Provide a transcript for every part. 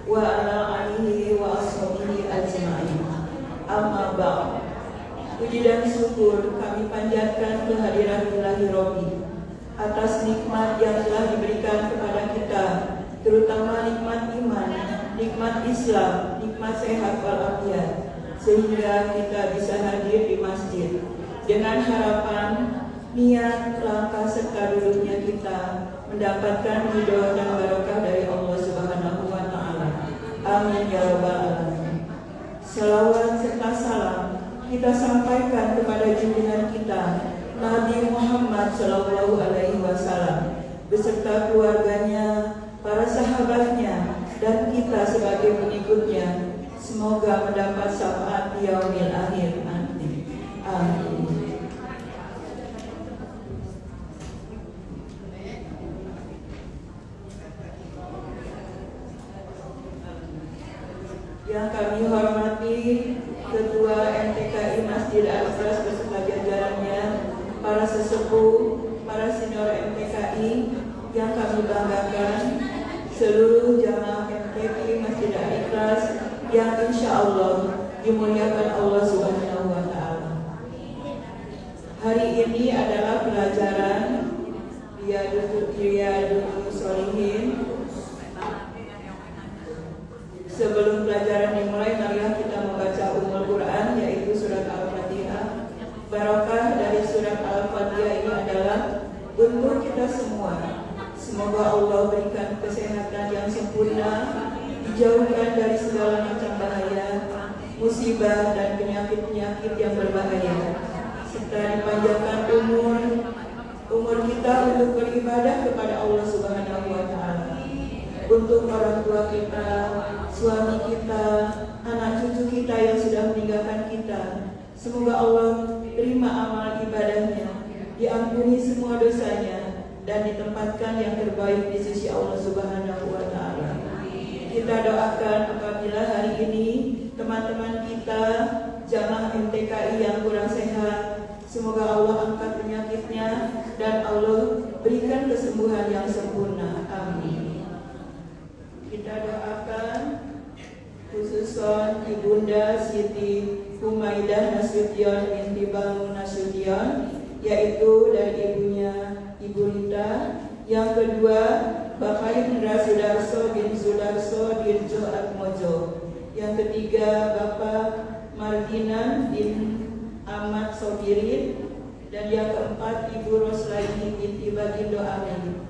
wa ala alihi wa ashabihi ajma'in. Amma ba'd. Puji dan syukur kami panjatkan kehadiran Ilahi Robbi atas nikmat yang telah diberikan kepada kita, terutama nikmat iman, nikmat Islam, nikmat sehat walafiat, sehingga kita bisa hadir di masjid dengan harapan niat, langkah serta duduknya kita mendapatkan ridho dan barokah dari Allah Subhanahu wa Ta'ala. Amin ya rabbal alamin. Salawat serta salam kita sampaikan kepada junjungan kita Nabi Muhammad Sallallahu Alaihi Wasallam beserta keluarganya, para sahabatnya, dan kita sebagai pengikutnya. Semoga mendapat syafaat di yaumil akhir nanti. Amin. Yang kami hormati Ketua MTKI Masjid Al-Ikhlas beserta jajarannya, para sesepuh, para senior MTKI yang kami banggakan, seluruh jamaah MTKI Masjid Al-Ikhlas yang insya Allah dimuliakan Allah Subhanahu wa Ta'ala. Hari ini adalah pelajaran Riyadhus Shalihin. Sebelum pelajaran dimulai, marilah kita membaca Ummul Quran, yaitu surat Al-Fatihah. Barokah dari surat Al-Fatihah ini adalah untuk kita semua. Semoga Allah berikan kesehatan yang sempurna, dijauhkan dari segala macam bahaya, musibah dan penyakit-penyakit yang berbahaya, serta dipanjangkan umur kita untuk beribadah kepada Allah Subhanahu wa Ta'ala. Untuk orang tua kita, suami kita, anak cucu kita yang sudah meninggalkan kita, semoga Allah terima amal ibadahnya, diampuni semua dosanya, dan ditempatkan yang terbaik di sisi Allah Subhanahu wa Ta'ala. Kita doakan apabila hari ini teman-teman kita, jamaah MTKI yang kurang sehat, semoga Allah angkat penyakitnya dan Allah berikan kesembuhan yang sempurna. Amin. Kita doakan khususon Ibunda Siti Humaidah Nasution binti Bangun Nasution, yaitu dari ibunya Ibu Rita. Yang kedua, Bapak Indra Sudarso bin Sudarso Dirjo Atmojo. Yang ketiga, Bapak Mardinan bin Ahmad Sobirin. Dan yang keempat, Ibu Roslaini binti Bagindo Amin.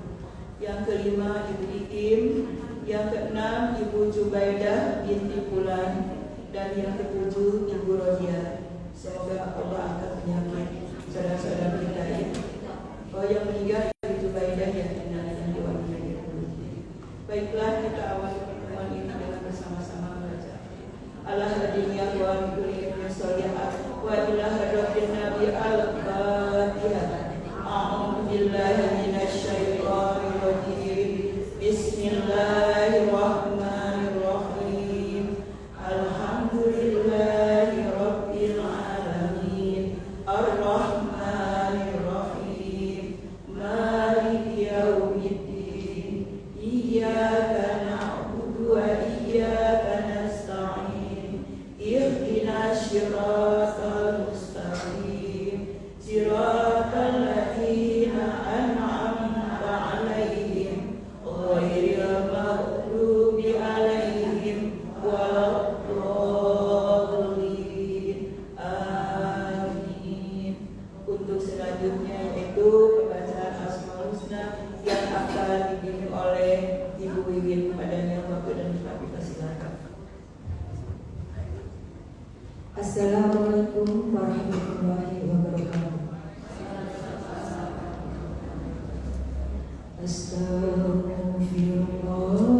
Yang kelima, Ibu Ikim. Yang keenam, Ibu Jubaidah binti Pulan. Dan yang ketujuh, Ibu Rodia. Semoga Allah angkat penyakit saudara-saudara kita ini. Oh, yang meninggal Ibu Jubaidah yang yang diwakili. Baiklah, kita awali pertemuan ini dengan bersama-sama membaca Al-Hadiyah wa Bikul Sholihat wa ila hadratin Nabi Al-Fatihah. A'udzu billahi minasy syaithanir rajim. Bismillahirrahmanirrahim. Alhamdulillahi rabbil alamin. Ar-Rahmanir Rahim. Maliki yaumiddin. Iyyaka na'budu wa iyyaka nasta'in. Ihdinas siratal mustaqim. Siratal ladzina an'amta 'alaihim ghairil maghdubi 'alaihim waladdallin. Amin. Untuk selanjutnya yaitu pembacaan Asmaul Husna yang akan dibimbing oleh Ibu Wiwin. Kepadanya waktu dan tempat kita silakan. Assalamualaikum warahmatullahi wabarakatuh. Astaghfirullah.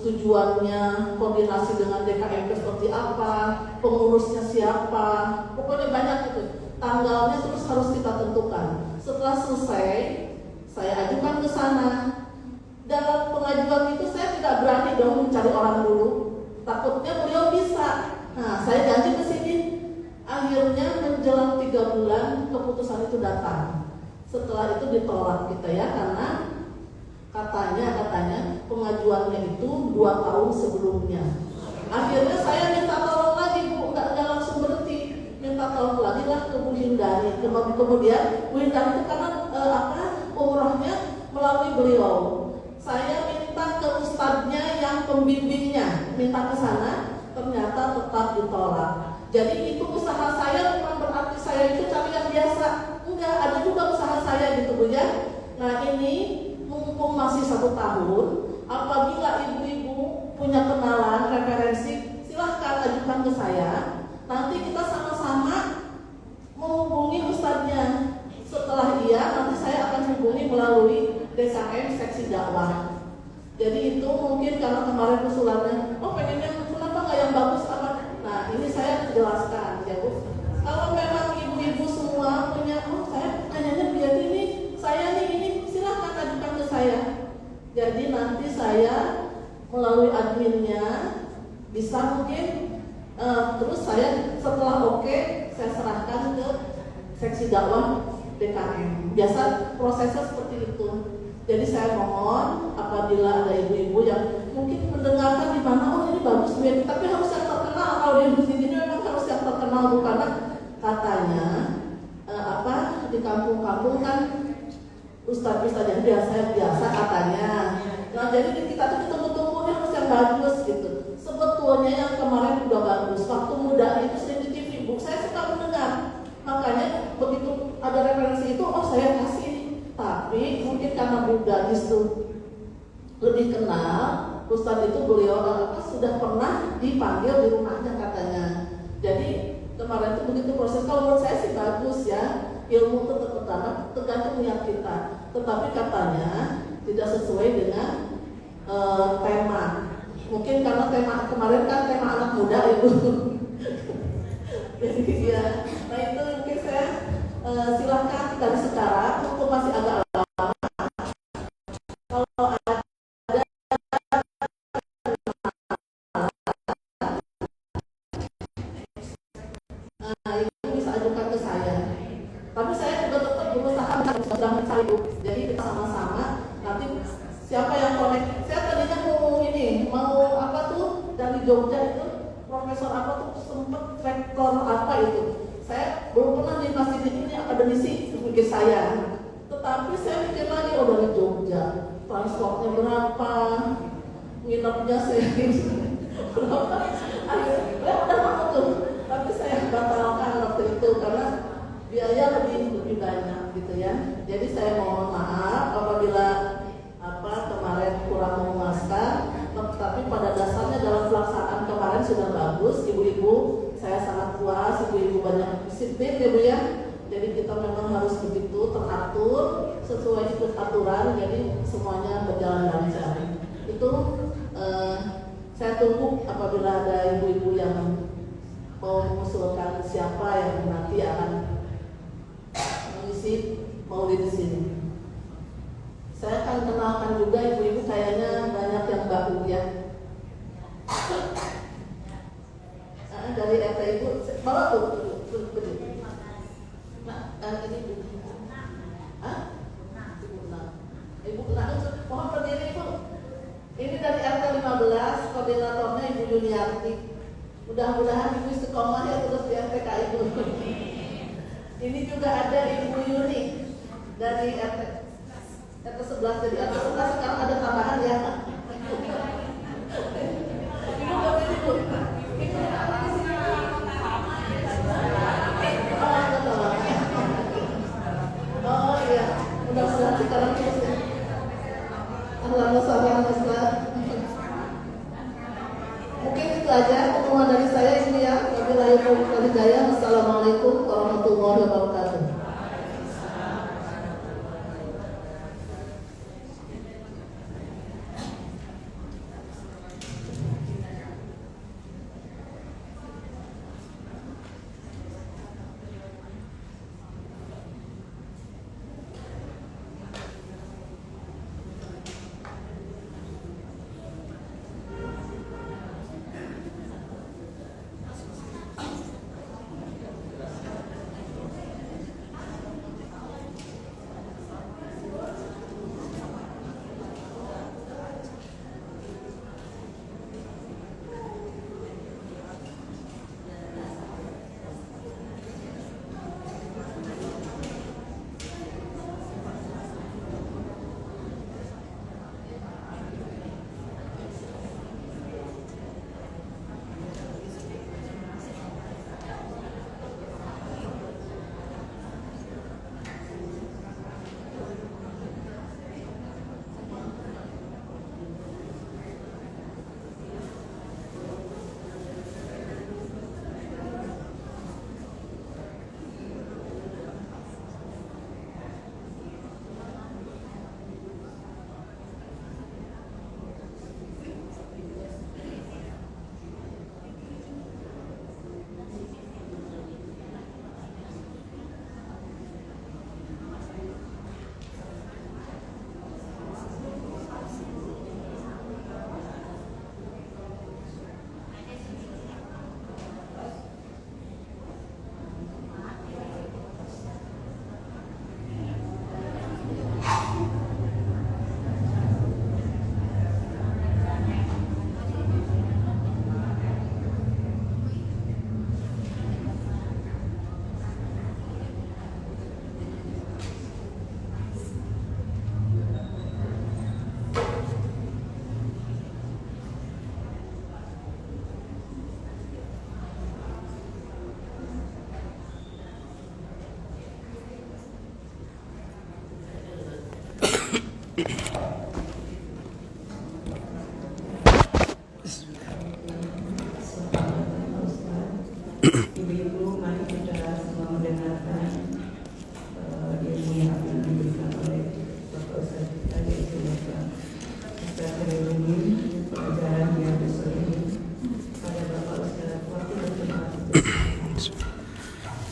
Tujuannya, koordinasi dengan DKMP seperti apa, pengurusnya siapa, pokoknya banyak gitu. Tanggalnya terus harus kita tentukan. Setelah selesai, saya ajukan ke sana. Dalam pengajuan itu saya tidak berani dong mencari orang dulu. Takutnya beliau bisa. Nah, saya janji ke sini. Akhirnya menjelang 3 bulan keputusan itu datang. Setelah itu ditolak kita ya, karena katanya pengajuannya itu 2 tahun sebelumnya. Akhirnya saya minta tolong lagi Bu, nggak langsung berhenti, minta tolong lagi lah ke Bu Hindari. Kemudian Bu Hindari itu karena umrohnya melalui beliau. Saya minta ke ustadznya yang pembimbingnya, minta ke sana, ternyata tetap ditolak. Jadi itu usaha saya bukan berarti saya itu cari yang biasa, enggak, ada juga usaha saya gitu Bu ya. Nah ini mumpung masih 1 tahun, apabila ibu-ibu punya kenalan, referensi, silahkan ajukan ke saya. Nanti kita sama-sama menghubungi ustadznya. Setelah nanti saya akan hubungi melalui DKM seksi dakwah. Jadi itu mungkin karena kemarin usulannya, pengennya kenapa nggak yang bagus apa? Nah ini saya jelaskan ya Bu. Kalau memang ibu-ibu semua punya, saya kayaknya biar ini, saya nih ini, silahkan ajukan ke saya. Jadi nanti saya melalui adminnya bisa mungkin terus saya setelah oke, saya serahkan ke seksi dakwah DKM. Biasa prosesnya seperti itu. Jadi saya mohon apabila ada ibu-ibu yang mungkin mendengarkan di mana, ini bagus Bu, tapi harus yang terkenal. Kalau di sini memang harus yang terkenal Bu, karena katanya di kampung-kampung kan ustadz-ustadz yang biasa katanya. Nah jadi kita tuh ditunggu-tunggu harus yang bagus gitu. Sebetulnya yang kemarin udah bagus. Waktu muda itu sering di TV Bu, saya suka mendengar. Makanya begitu ada referensi itu, saya kasih. Tapi mungkin karena Bu Gadis tuh lebih kenal, ustadz itu beliau sudah pernah dipanggil di rumahnya katanya. Jadi kemarin itu begitu proses. Kalau menurut saya sih bagus ya, ilmu itu tetap tergantung niat kita. Tetapi katanya tidak sesuai dengan tema. Mungkin karena tema kemarin kan tema anak muda Ibu. Jadi ya, nah itu mungkin saya silahkan dari sekarang untuk masih agak lama. Kalau ada itu bisa ajukan ke saya. Tapi saya juga tetap berusaha sedang mencari. Jadi kita sama-sama nanti siapa yang connect. Saya tadinya mau apa tuh dari Jogja itu profesor apa tuh sempat rektor apa itu. Saya belum pernah dikasih ini akademisi pikir saya. Tetapi saya mikir lagi dari Jogja, transportnya berapa, nginepnya berapa, akhirnya udah mau tuh. Tapi saya batalkan waktu itu karena biaya lebih banyak gitu ya. Jadi saya mohon maaf apabila kemarin kurang memuaskan, tapi pada dasarnya dalam pelaksanaan kemarin sudah bagus. Ibu-ibu saya sangat puas, ibu-ibu banyak disiplin ya Bu ya. Jadi kita memang harus begitu teratur sesuai ikut aturan, jadi semuanya berjalan lancar. Itu saya tunggu apabila ada ibu-ibu yang mau mengusulkan siapa yang nanti akan mengisi maulid di sini. Saya akan kenalkan juga ibu-ibu, kayaknya banyak yang baru ya. Dari RT Ibu, bawa tuh. Ini Ibu mohon berdiri Ibu. Ini dari RT 15, koordinatornya Ibu Yuniarti. Mudah-mudahan Ibu istiqomah ya terus di RTK Ibu. Ini juga ada Ibu Yuni dari RT 11, jadi RT 11 sekarang ada tambahan ya. Ibu berdiri Ibu. Oh iya, mudah-mudahan sekarang terus ya. Mungkin itu aja pertemuan dari saya ini ya. Wassalamualaikum warahmatullahi wabarakatuh.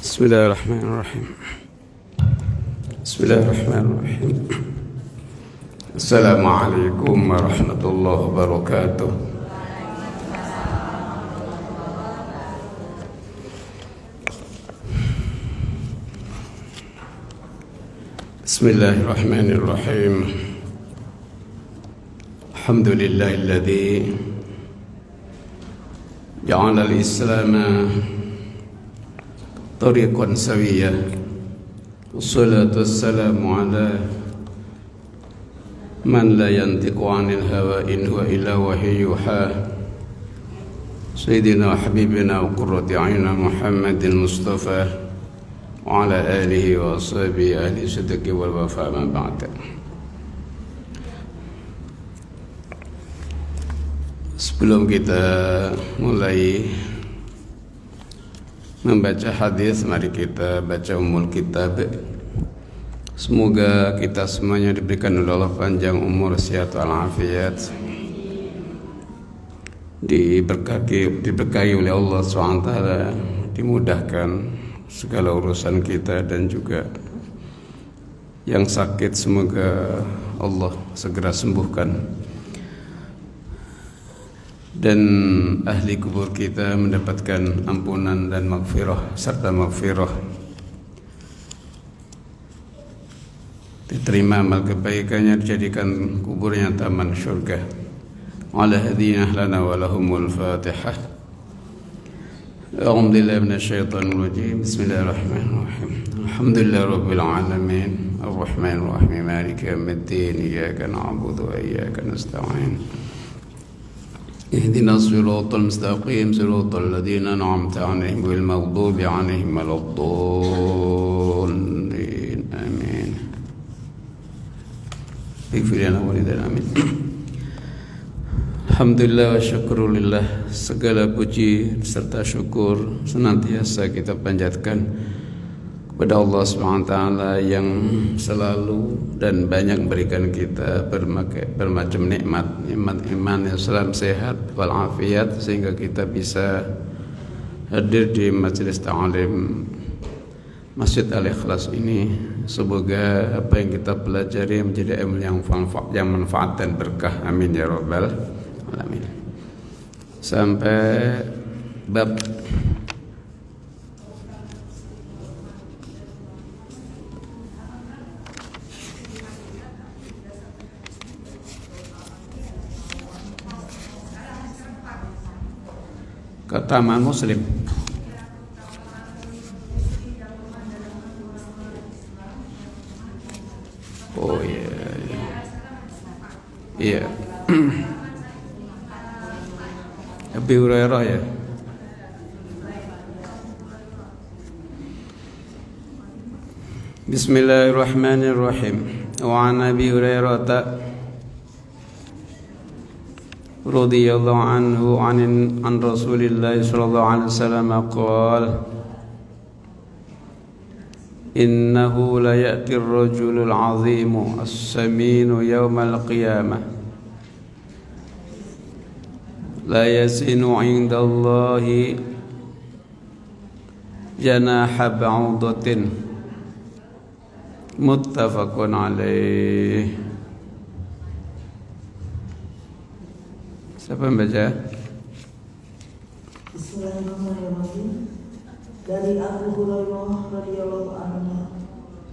Bismillahirrahmanirrahim. Bismillahirrahmanirrahim. Assalamualaikum warahmatullahi wabarakatuh. Bismillahirrahmanirrahim. Alhamdulillahilladzi ja'ala al-Islam tariqan sawiyah. Wassalatu wassalamu ala man la yantiqu 'anil hawa in huwa illa wahyu yuha. Sayyidina wa habibina wa qurrati a'yunina Muhammadin Mustafa wa ala alihi wa ashabihi ahli sidqi wal wafa ma ba'da. Sebelum kita mulai membaca hadis, mari kita baca umul kitab. Semoga kita semuanya diberikan oleh Allah panjang umur, sehat walafiat, diberkahi oleh Allah SWT, dimudahkan segala urusan kita, dan juga yang sakit semoga Allah segera sembuhkan, dan ahli kubur kita mendapatkan ampunan dan maghfirah serta maghfirah, diterima amal kebaikannya, dijadikan kuburnya taman syurga. Ala hadina lana wa lahumul fatihah. A'udzu billahi minasyaitonir rajim. Bismillahirrahmanirrahim. Alhamdulillahi rabbil alamin. Arrahmanir rahim. Maliki yaumiddin. Iyyaka na'budu wa iyyaka nasta'in. Ihdinas siratal mustaqim. Siratal ladzina an'amta 'alaihim ghairil maghdubi 'alaihim waladdallin. Amin. Ighfirlana walidayna amin. Alhamdulillah wa syukurulillah. Segala puji serta syukur senantiasa kita panjatkan kepada Allah SWT yang selalu dan banyak memberikan kita bermacam nikmat iman, Islam, sehat walafiat, sehingga kita bisa hadir di majelis ta'lim Masjid Al-Ikhlas ini. Semoga apa yang kita pelajari menjadi ilmu yang manfaat dan berkah. Amin ya rabbal alamin. Sampai bab keutamaan muslim. Oh iya, iya. Abi Hurairah ya. Bismillahirrahmanirrahim. Wa an Abi Hurairah radhiyallahu anhu an Rasulillah sallallahu alaihi wasallam qala innahu la ya'ti ar-rajulul 'azimu as-saminu yawmal qiyamah la yazinu 'inda Allahi janaha ba'udatin. Muttafaqun alaih. Siapa yang baca? Bismillahirrahmanirrahim. Dari Abu Hurairah radhiyallahu anhu,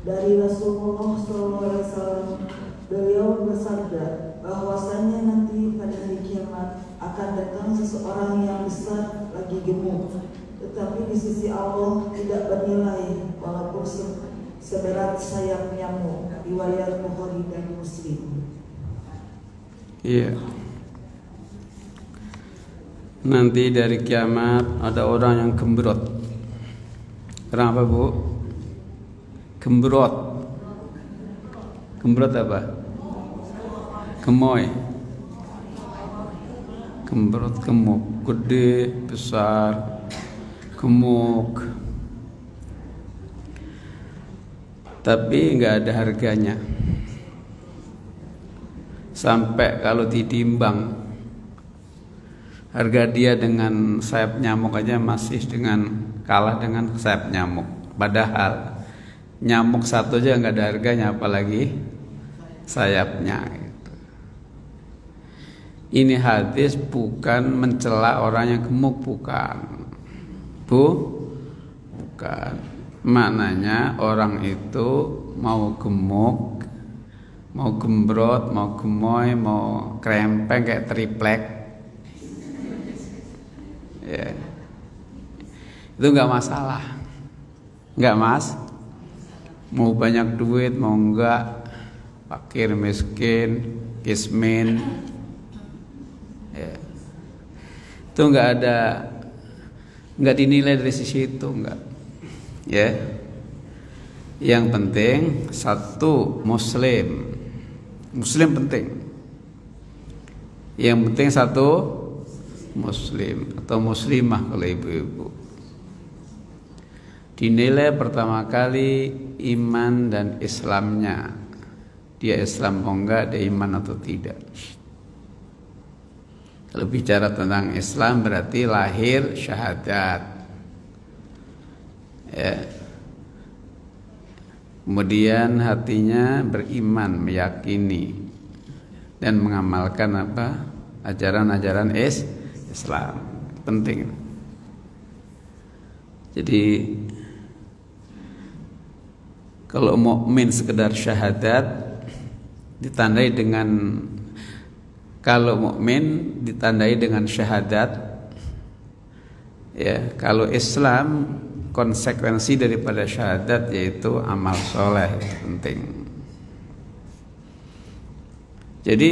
dari Rasulullah SAW, beliau bersabda bahwasanya nanti pada hari kiamat akan datang seseorang yang besar lagi gemuk, tetapi di sisi Allah tidak bernilai walaupun seberat sayap nyamuk. Riwayat Bukhari dan Muslim. Iya. Nanti dari kiamat ada orang yang gembrot. Kenapa Bu? Gembrot. Gembrot apa? Gemoy. Gembrot, gemuk, gede, besar, gemuk. Tapi nggak ada harganya. Sampai kalau ditimbang Harga dia dengan sayap nyamuk aja masih kalah dengan sayap nyamuk. Padahal nyamuk satu aja nggak ada harganya, apalagi sayapnya. Gitu. Ini hadis bukan mencela orang yang gemuk, bukan. Bukan. Maknanya orang itu mau gemuk, mau gembrot, mau gemoy, mau krempeng kayak triplek, ya, itu nggak masalah, nggak mas. Mau banyak duit, mau enggak, fakir, miskin, kismin, ya, itu nggak dinilai dari sisi itu, nggak, ya. Yang penting satu muslim penting. Yang penting satu muslim atau muslimah kalau ibu-ibu. Dinilai pertama kali iman dan Islamnya. Dia Islam atau enggak, dia iman atau tidak. Kalau bicara tentang Islam berarti lahir syahadat, ya. Kemudian hatinya beriman, meyakini dan mengamalkan ajaran-ajaran Islam. Penting. Jadi kalau mukmin sekedar syahadat ditandai dengan, kalau mukmin ditandai dengan syahadat, ya. Kalau Islam konsekuensi daripada syahadat yaitu amal soleh, penting. Jadi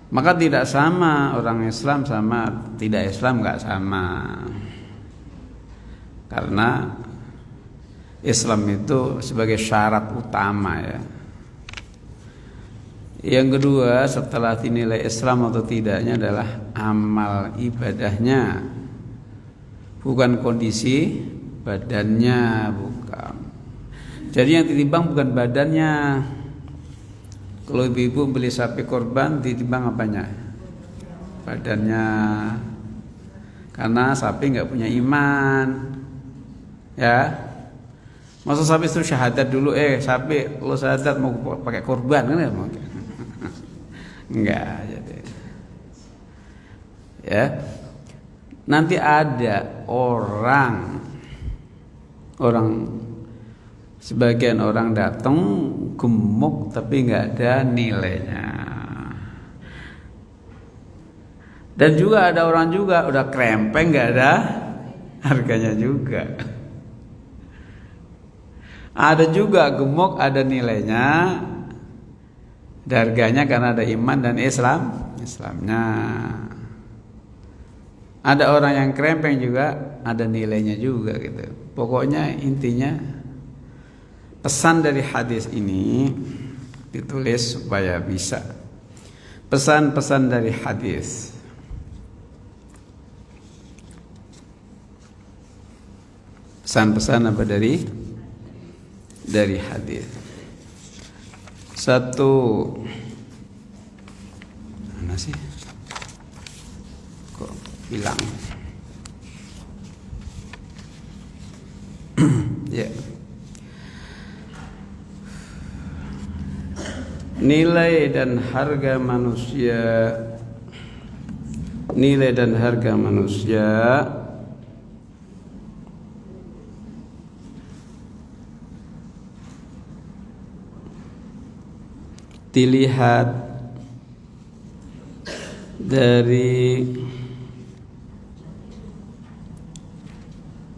maka tidak sama orang Islam sama tidak Islam, nggak sama. Karena Islam itu sebagai syarat utama, ya. Yang kedua setelah dinilai Islam atau tidaknya adalah amal ibadahnya, bukan kondisi badannya, bukan. Jadi yang ditimbang bukan badannya. Kalau ibu-ibu beli sapi korban ditimbang apanya? Badannya. Karena sapi nggak punya iman, ya. Masa sapi itu syahadat dulu, sapi lo syahadat mau pakai korban kan ya? Enggak, jadi. Ya. Nanti ada sebagian orang datang gemuk tapi nggak ada nilainya. Dan juga ada orang juga udah krempeng nggak ada harganya juga. Ada juga gemuk ada nilainya, ada harganya karena ada iman dan Islamnya. Ada orang yang krempeng juga ada nilainya juga gitu. Pokoknya intinya pesan dari hadis ini ditulis supaya bisa. Pesan-pesan dari hadis. Pesan-pesan apa dari hadis. Satu, mana sih? Kok hilang? Ya. Nilai dan harga manusia dilihat dari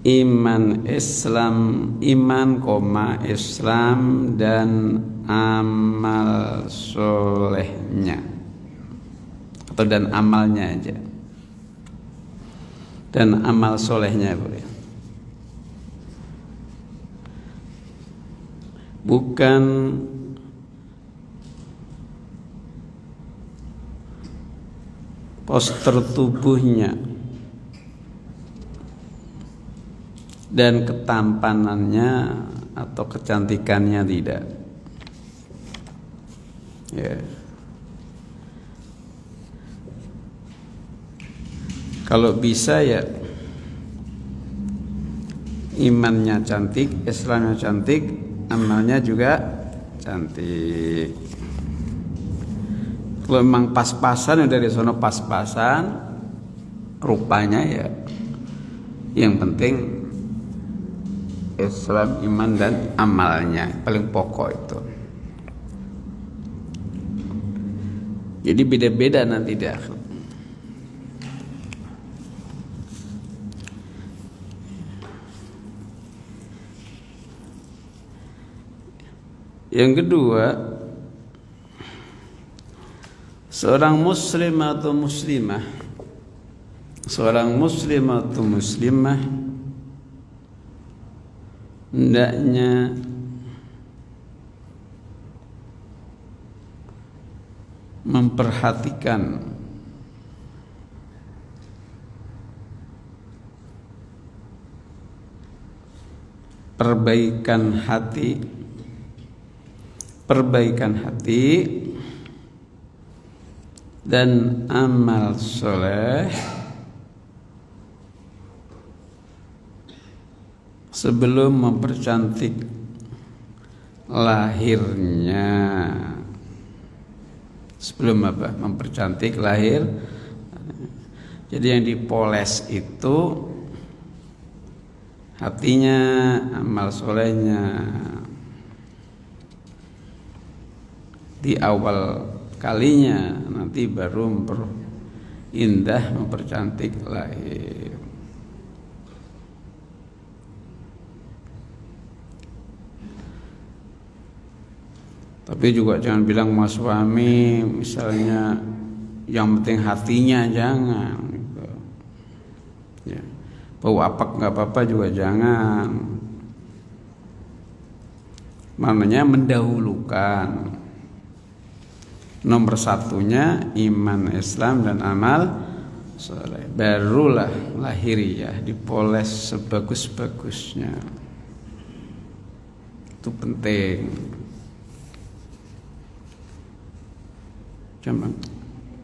iman Islam dan amal solehnya, atau dan amalnya aja, dan amal solehnya boleh, bukan postur tubuhnya dan ketampanannya atau kecantikannya, tidak. Ya. Kalau bisa ya imannya cantik, Islamnya cantik, amalnya juga cantik. Kalau memang pas-pasan, dari sono pas-pasan rupanya ya, yang penting Islam, iman dan amalnya paling pokok itu. Jadi beda-beda nanti di akhir. Yang kedua, seorang muslim atau muslimah hendaknya memperhatikan perbaikan hati dan amal soleh sebelum mempercantik lahirnya. Sebelum apa? Mempercantik lahir. Jadi yang dipoles itu hatinya, amal solehnya. Di awal kalinya, nanti baru indah mempercantik lahir. Tapi juga jangan bilang mas suami misalnya yang penting hatinya, jangan gitu. Ya. Bau apak nggak apa-apa juga jangan. Maknanya mendahulukan. Nomor satunya iman, Islam dan amal soleh. Barulah lahiriah dipoles sebagus-bagusnya. Itu penting.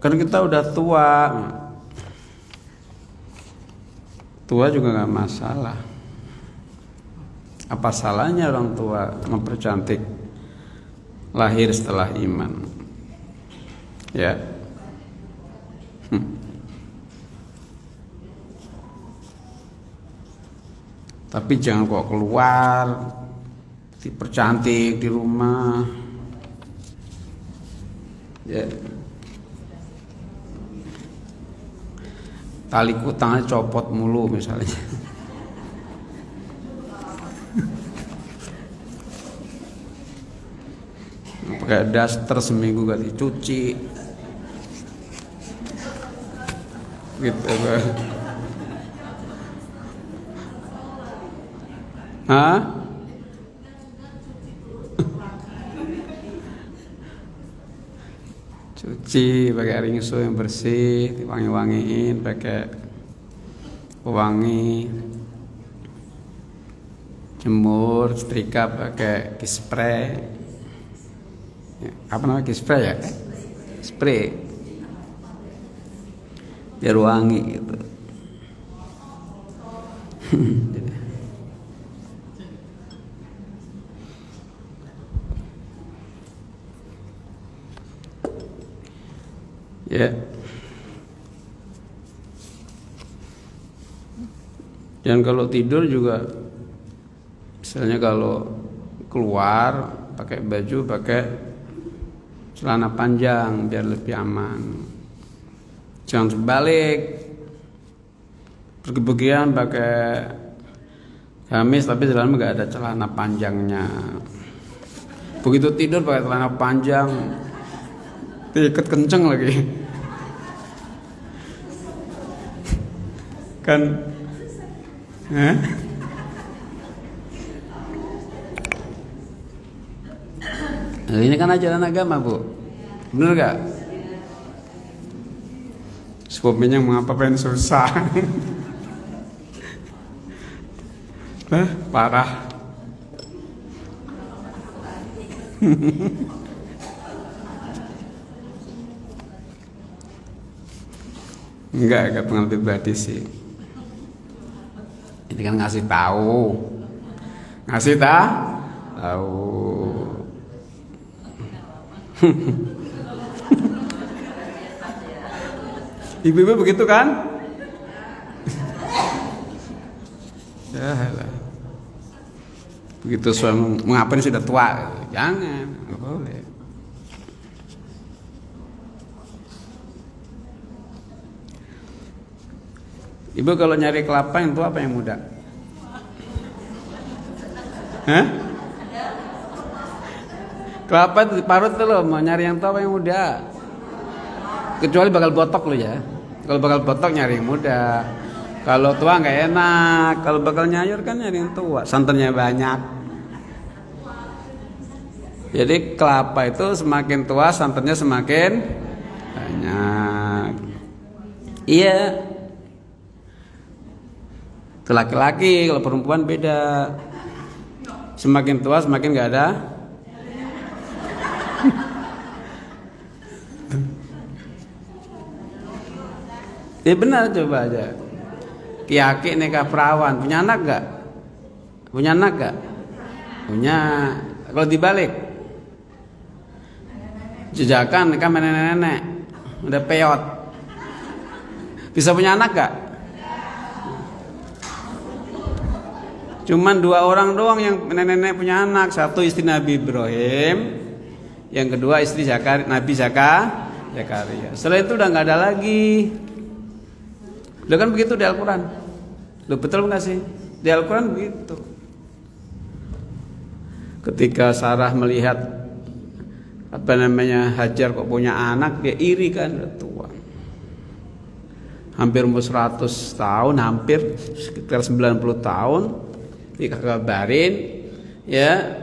Kan kita udah tua juga nggak masalah. Apa salahnya orang tua mempercantik lahir setelah iman? Ya. Tapi jangan kok keluar dipercantik di rumah. Ya. Tali kutangnya copot mulu misalnya. Pakai daster seminggu gak dicuci. Gitu kan. Hah? Cuci pakai ringso yang bersih, diwangi-wangiin pakai pewangi, jemur, setrika pakai spray. Apa namanya spray ya? Spray biar wangi gitu. Ya. Dan kalau tidur juga, misalnya kalau keluar pakai baju, pakai celana panjang biar lebih aman. Jangan sebalik, pergi-pergian pakai gamis tapi dalam nggak ada celana panjangnya. Begitu tidur pakai celana panjang, diikat kenceng lagi. Kan Nah, ini kan ajaran agama, Bu. Bener gak? Suaminya mengapa pengen susah? Parah. Enggak pengalaman pribadi sih. Ini kan ngasih tahu. Tahu. Ibu-ibu begitu kan? Ya lah. Begitu suami mengapa ini sudah tua? Jangan, nggak boleh. Ibu kalau nyari kelapa yang tua apa yang muda? Hah? Kelapa itu diparut tuh loh, mau nyari yang tua apa yang muda? Kecuali bakal botok lo ya. Kalau bakal botok nyari yang muda. Kalau tua nggak enak. Kalau bakal nyayur kan nyari yang tua. Santannya banyak. Jadi kelapa itu semakin tua santannya semakin banyak. Iya. Itu laki-laki, kalau perempuan beda. Semakin tua semakin nggak ada. Ya benar, coba aja. Kiaki nikah perawan, punya anak gak? Punya anak gak? Punya. Kalau dibalik, jejakan nikah nenek-nenek, udah peot, bisa punya anak gak? Cuman 2 orang doang yang nenek-nenek punya anak. Satu istri Nabi Ibrahim, yang kedua istri Nabi Zakaria. Setelah itu udah nggak ada lagi. Udah kan begitu di Al-Quran. Lo betul nggak sih? Di Al-Quran begitu. Ketika Sarah melihat Hajar kok punya anak, dia iri kan, udah tua. Hampir umur 100 tahun, hampir sekitar 90 tahun. Dikabarin, ya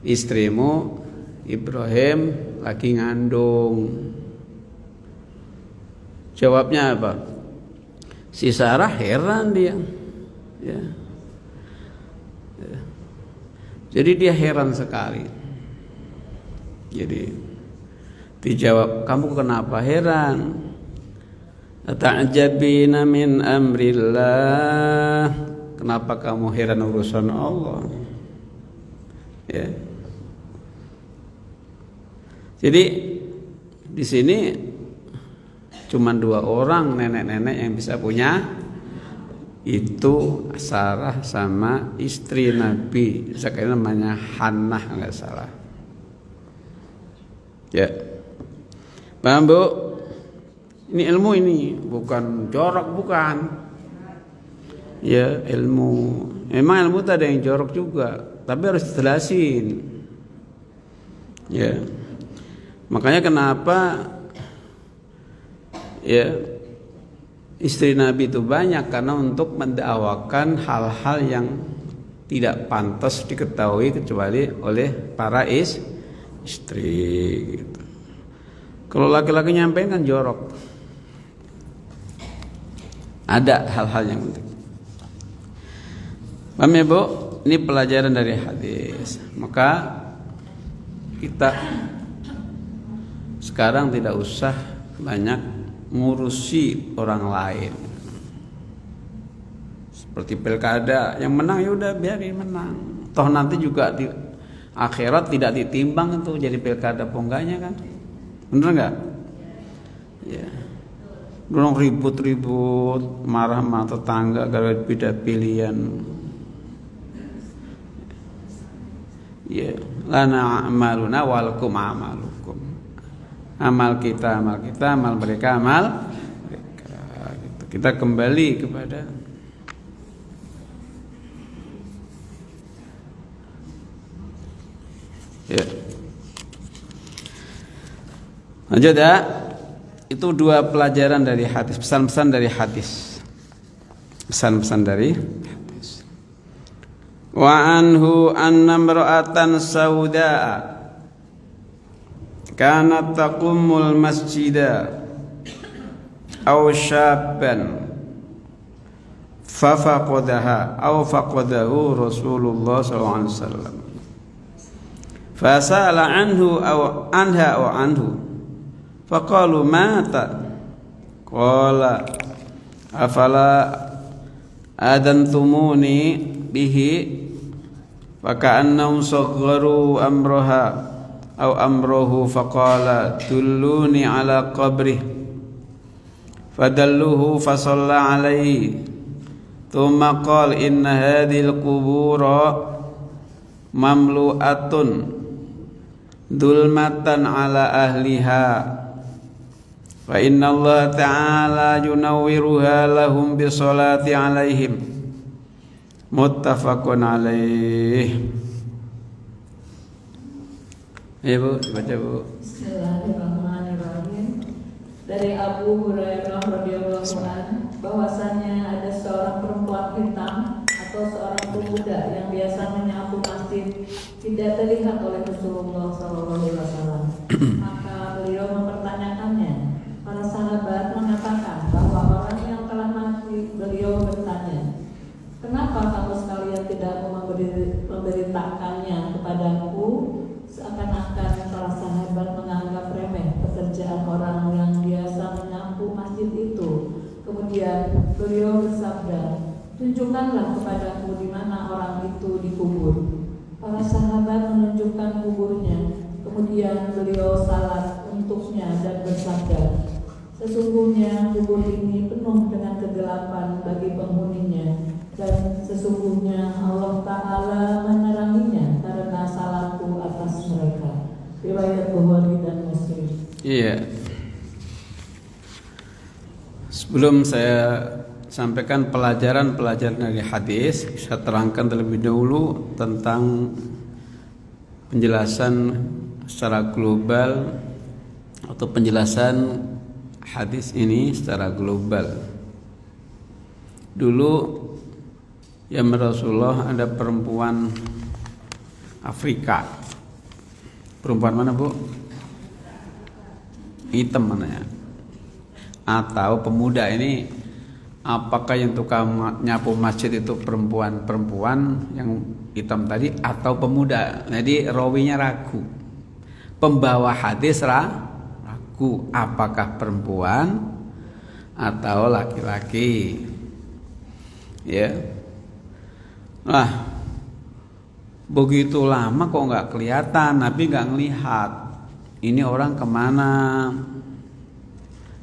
istrimu Ibrahim lagi ngandung. Jawabnya apa? Si Sarah heran dia, ya. Jadi dia heran sekali. Jadi dijawab, kamu kenapa heran? Ta'jabina min amrillah. Kenapa kamu heran urusan Allah? Ya. Jadi di sini cuma 2 orang nenek-nenek yang bisa punya, itu Sarah sama istri Nabi. Sekarang namanya Hannah nggak salah. Ya, paham Bu? Ini ilmu ini, bukan jorok, bukan. Ya ilmu. Memang ilmu tak ada yang jorok juga, tapi harus dijelasin. Ya. Makanya kenapa ya istri Nabi itu banyak, karena untuk mendakwakan hal-hal yang tidak pantas diketahui kecuali oleh para istri gitu. Kalau laki-laki nyampein kan jorok. Ada hal-hal yang penting. Paham ya Bu? Ini pelajaran dari hadis. Maka kita sekarang tidak usah banyak ngurusi orang lain. Seperti pilkada, yang menang ya udah biarin menang. Toh nanti juga di akhirat tidak ditimbang itu jadi pilkada apa enggaknya kan? Bener nggak? Ya. Dorong ribut-ribut, marah-marah tetangga gara-gara beda pilihan. Ya, lana amaluna walakum amalukum. Amal kita, amal mereka, amal mereka. Gitu. Kita kembali kepada ya. Lanjut ya. Itu 2 pelajaran dari hadis, pesan-pesan dari hadis. Pesan-pesan dari hadis. Wa anhu anna imra'atan saudaa kanat taqumul masjida aw syabban fafaqadaha aw faqadahu Rasulullah sallallahu alaihi wasallam fasala anhu aw anha aw anhu faqalu mata qala afala adantumuni bihi faka'annahum sagharu amraha aw amruhu faqala dulluni ala qabrih fadalluhu fasalla alaihi thumma qala inna hadhil qubura mamlu'atun dulmatan ala ahliha fa inna Allah ta'ala yunawwiruha lahum bisolati alaihim muttafaqun alaih. Ya Bu, baca Bu. Bismillahirrahmanirrahim. Dari Abu Hurairah radhiyallahu anhu bahwasanya ada seorang perempuan hitam atau seorang pemuda yang biasa menyapu masjid tidak terlihat oleh Rasulullah SAW. Maka beliau mempertanyakannya. Para sahabat mengatakan bahwa orang yang telah mati. Beliau bertanya, kenapa kamu sekalian tidak memberitakannya kepadaku? Seakan-akan para sahabat menganggap remeh pekerjaan orang yang biasa menyapu masjid itu. Kemudian beliau bersabda, tunjukkanlah kepadaku di mana orang itu dikubur. Para sahabat menunjukkan kuburnya. Kemudian beliau salat untuknya dan bersabda, sesungguhnya kubur ini penuh dengan kegelapan bagi penghuninya, dan sesungguhnya Allah Ta'ala meneranginya karena salahku atas mereka. Riwayat Bukhari dan Muslim. Iya. Sebelum saya sampaikan pelajaran-pelajaran dari hadis, saya terangkan terlebih dahulu tentang penjelasan secara global atau penjelasan hadis ini secara global. Dulu ya Rasulullah ada perempuan Afrika. Perempuan mana Bu? Hitam mana ya? Atau pemuda ini, apakah yang tukang nyapu masjid itu perempuan yang hitam tadi atau pemuda? Jadi rawinya ragu. Pembawa hadis ragu apakah perempuan atau laki-laki. Ya. Nah, begitu lama kok nggak kelihatan, Nabi nggak ngelihat ini orang kemana,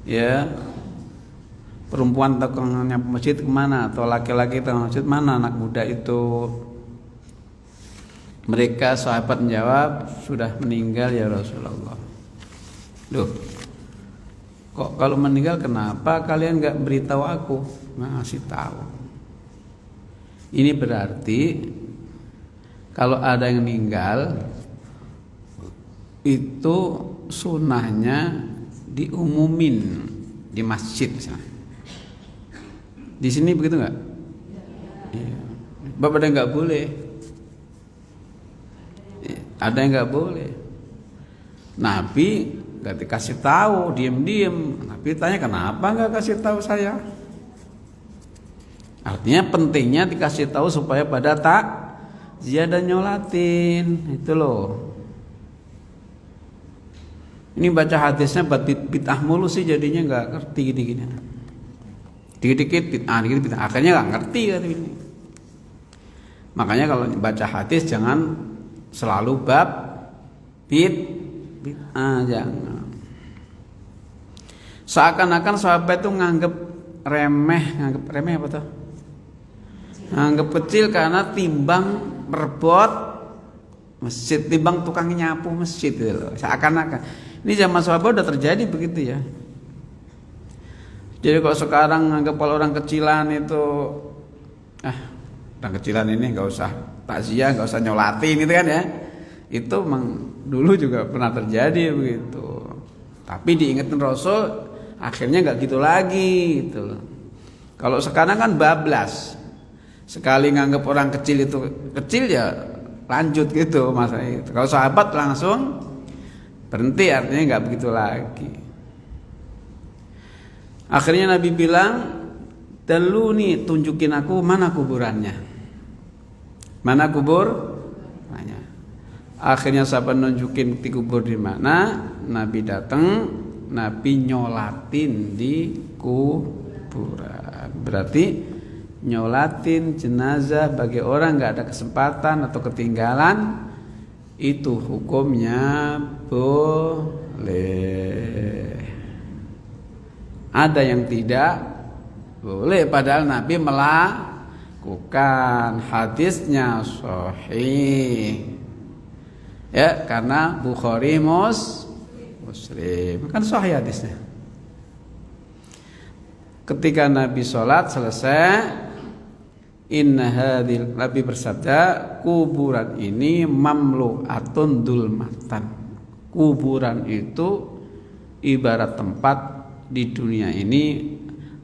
ya, perempuan tukang nyapu masjid kemana atau laki-laki tukang masjid mana, anak muda itu. Mereka sahabat menjawab, sudah meninggal ya Rasulullah. Loh, kok kalau meninggal kenapa kalian nggak beritahu aku? Ngasih tahu. Ini berarti kalau ada yang meninggal itu sunnahnya diumumin di masjid misalnya. Di sini begitu nggak? Iya. Bapak ada yang nggak boleh. Ada yang nggak boleh. Nabi nggak dikasih tahu, diem-diem. Nabi tanya kenapa nggak kasih tahu saya? Artinya pentingnya dikasih tahu supaya pada tak ziyadah nyolatin itu loh. Ini baca hadisnya bid'ah mulu sih jadinya nggak ngerti gini-gini. Dikit-dikit bid'ah, dikit-dikit bid'ah. Akhirnya nggak ngerti kata ini. Makanya kalau baca hadis jangan selalu bab bid'ah, jangan. Seakan-akan sahabat itu nganggep remeh apa tuh? Nganggep kecil karena timbang merebot masjid, timbang tukang nyapu masjid gitu loh. Seakan-akan. Ini zaman sahabat udah terjadi begitu ya. Jadi kalau sekarang nganggep kalau orang kecilan itu orang kecilan ini nggak usah takziah, nggak usah nyolatin gitu kan ya. Itu memang dulu juga pernah terjadi begitu. Tapi diingetin Rasul akhirnya nggak gitu lagi gitu loh. Kalau sekarang kan bablas. Sekali nganggep orang kecil itu kecil ya lanjut gitu masa itu. Kalau sahabat langsung berhenti, artinya nggak begitu lagi. Akhirnya Nabi bilang, "Daluni, tunjukin aku mana kuburannya." Mana kubur? Tanya. Akhirnya sahabat nunjukin di kubur di mana. Nabi datang, Nabi nyolatin di kuburan. Berarti nyolatin jenazah bagi orang nggak ada kesempatan atau ketinggalan itu hukumnya boleh. Ada yang tidak boleh padahal Nabi melakukan, hadisnya sahih. Ya, karena Bukhari Muslim kan sahih hadisnya. Ketika Nabi sholat selesai, Nabi bersabda, kuburan ini mamlu'atun dulmatan. Kuburan itu ibarat tempat di dunia ini,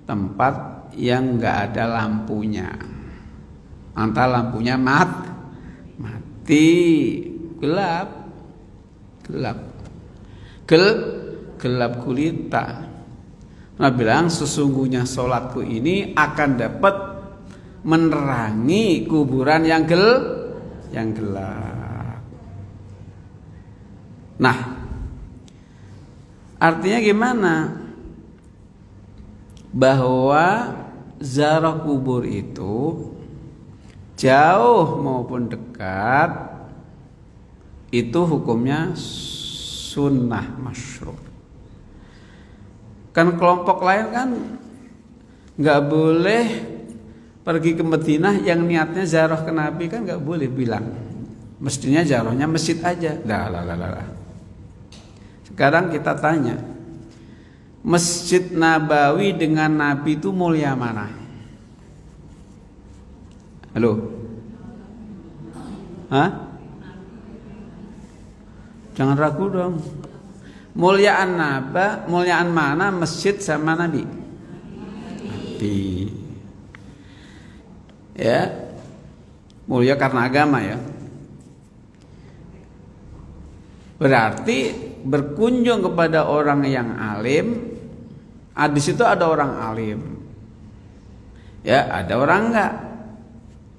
tempat yang nggak ada lampunya. Antara lampunya mati, gelap gulita. Nah bilang sesungguhnya sholatku ini akan dapat menerangi kuburan yang gelap. Nah, artinya gimana? Bahwa ziarah kubur itu jauh maupun dekat itu hukumnya sunnah masyru'. Kan kelompok lain kan nggak boleh pergi ke Madinah yang niatnya ziarah ke Nabi, kan nggak boleh bilang. Mestinya ziarahnya masjid aja. Lah. Sekarang kita tanya, Masjid Nabawi dengan Nabi itu mulia mana? Halo? Hah? Jangan ragu dong. Muliaan mana masjid sama Nabi? Nabi. Ya. Mulia karena agama ya. Berarti berkunjung kepada orang yang alim. Di situ ada orang alim. Ya, ada orang enggak.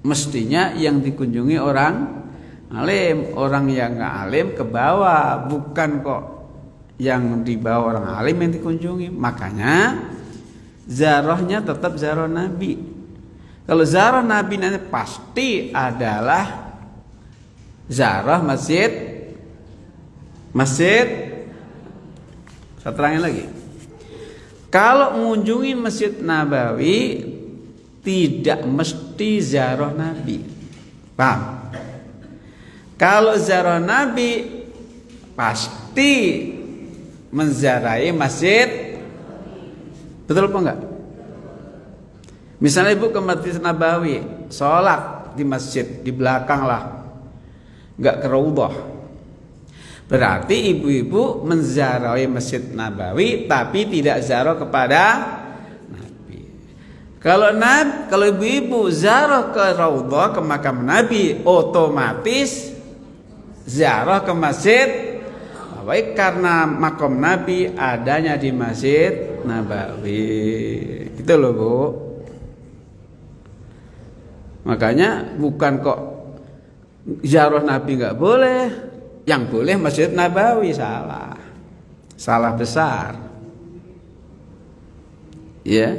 Mestinya yang dikunjungi orang alim. Orang yang enggak alim ke bawah, bukan kok yang di bawah orang alim yang dikunjungi. Makanya ziarahnya tetap ziarah Nabi. Kalau ziarah Nabi nanti pasti adalah ziarah masjid. Saya terangin lagi. Kalau mengunjungi Masjid Nabawi tidak mesti ziarah Nabi. Paham? Kalau ziarah Nabi pasti menziarahi masjid. Betul apa enggak? Misalnya ibu ke Masjid Nabawi, sholat di masjid, di belakang lah, enggak ke Raudhah. Berarti ibu-ibu menziarahi Masjid Nabawi tapi tidak ziarah kepada Nabi. Kalau ibu-ibu ziarah ke Raudhah, ke makam Nabi, otomatis ziarah ke Masjid Nabawi karena makam Nabi adanya di Masjid Nabawi. Gitu loh, Bu. Makanya bukan kok ziarah Nabi enggak boleh. Yang boleh Masjid Nabawi, salah besar. Ya,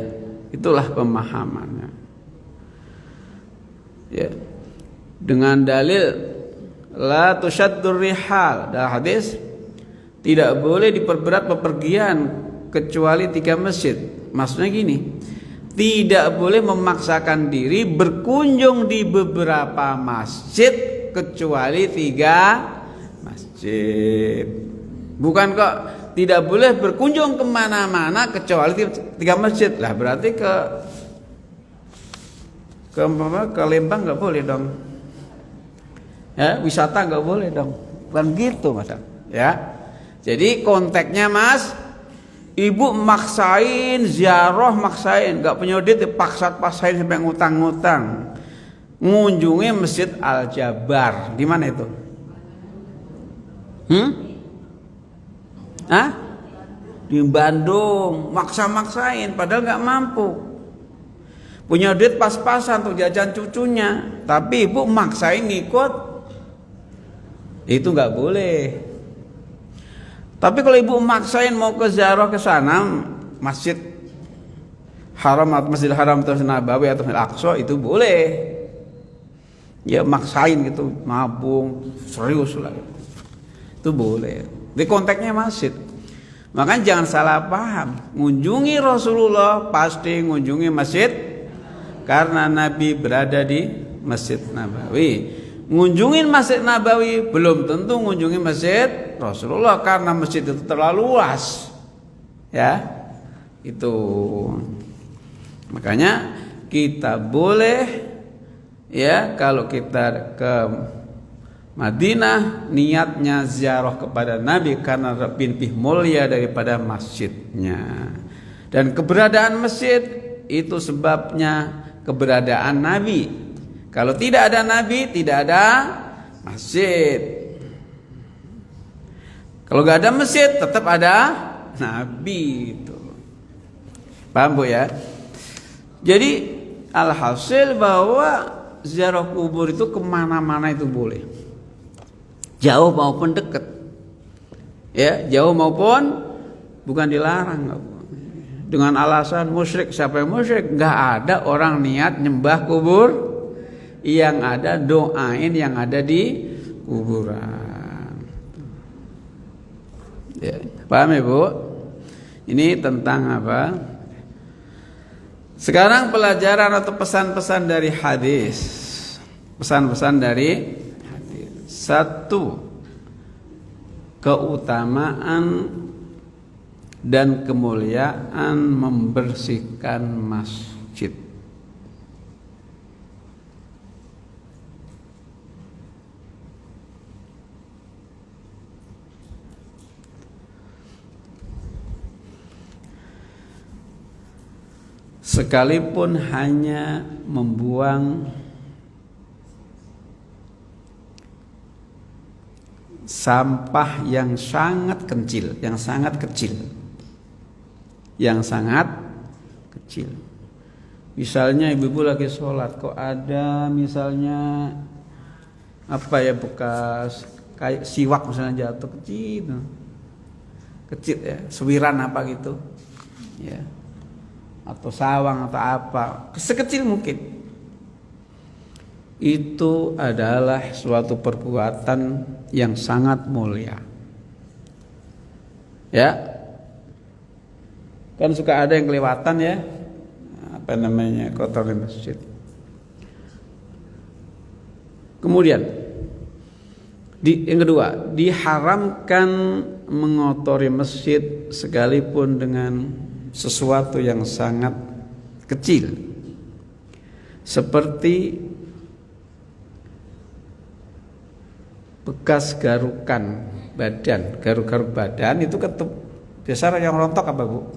itulah pemahamannya. Ya, dengan dalil la tushaddur rihal, dalam hadis tidak boleh diperberat bepergian kecuali 3 masjid. Maksudnya gini, tidak boleh memaksakan diri berkunjung di beberapa masjid kecuali 3 masjid. Bukan kok tidak boleh berkunjung kemana-mana kecuali 3 masjid. Lah berarti ke Lembang nggak boleh dong. Ya, wisata nggak boleh dong. Bukan gitu Mas. Ya. Jadi konteksnya Mas, ibu maksain ziarah, nggak punya duit dipaksain sampai ngutang-ngutang. Mengunjungi Masjid Al-Jabar. Di mana itu? Di Bandung, maksain padahal nggak mampu. Punya duit pas-pasan untuk jajan cucunya, tapi ibu maksain ngikut. Itu nggak boleh. Tapi kalau ibu maksain mau ke ziarah ke sana, masjid Haram atau Masjidil Haram atau Nabawi atau Al-Aqsa itu boleh. Ya maksain gitu, mabung, serius lah. Itu boleh. Di konteksnya masjid. Makanya jangan salah paham. Mengunjungi Rasulullah pasti mengunjungi masjid karena Nabi berada di Masjid Nabawi. Mengunjungi Masjid Nabawi belum tentu mengunjungi masjid Rasulullah karena masjid itu terlalu luas. Ya. Itu. Makanya kita boleh ya kalau kita ke Madinah niatnya ziarah kepada Nabi karena lebih mulia daripada masjidnya. Dan keberadaan masjid itu sebabnya keberadaan Nabi. Kalau tidak ada Nabi, tidak ada masjid. Kalau gak ada masjid, tetap ada Nabi itu. Paham Bu ya? Jadi alhasil bahwa ziarah kubur itu kemana-mana itu boleh, jauh maupun dekat, ya jauh maupun bukan dilarang. Dengan alasan musyrik, siapa yang musyrik? Nggak ada orang niat nyembah kubur, yang ada doain yang ada di kuburan. Ya, paham ya Bu? Ini tentang apa? Sekarang pelajaran atau pesan-pesan dari hadis. Pesan-pesan dari hadis. 1. Keutamaan dan kemuliaan membersihkan masjid. Sekalipun hanya membuang sampah yang sangat kecil, Misalnya ibu-ibu lagi sholat, kok ada misalnya apa ya bekas kayak siwak misalnya jatuh kecil ya, sewiran apa gitu, ya. Atau sawang atau apa, sekecil mungkin, itu adalah suatu perbuatan yang sangat mulia. Ya, kan suka ada yang kelewatan ya, apa namanya, kotorin masjid. Kemudian yang kedua, diharamkan mengotori masjid sekalipun dengan sesuatu yang sangat kecil, seperti bekas garukan badan, garuk-garuk badan itu biasa yang rontok apa Bu?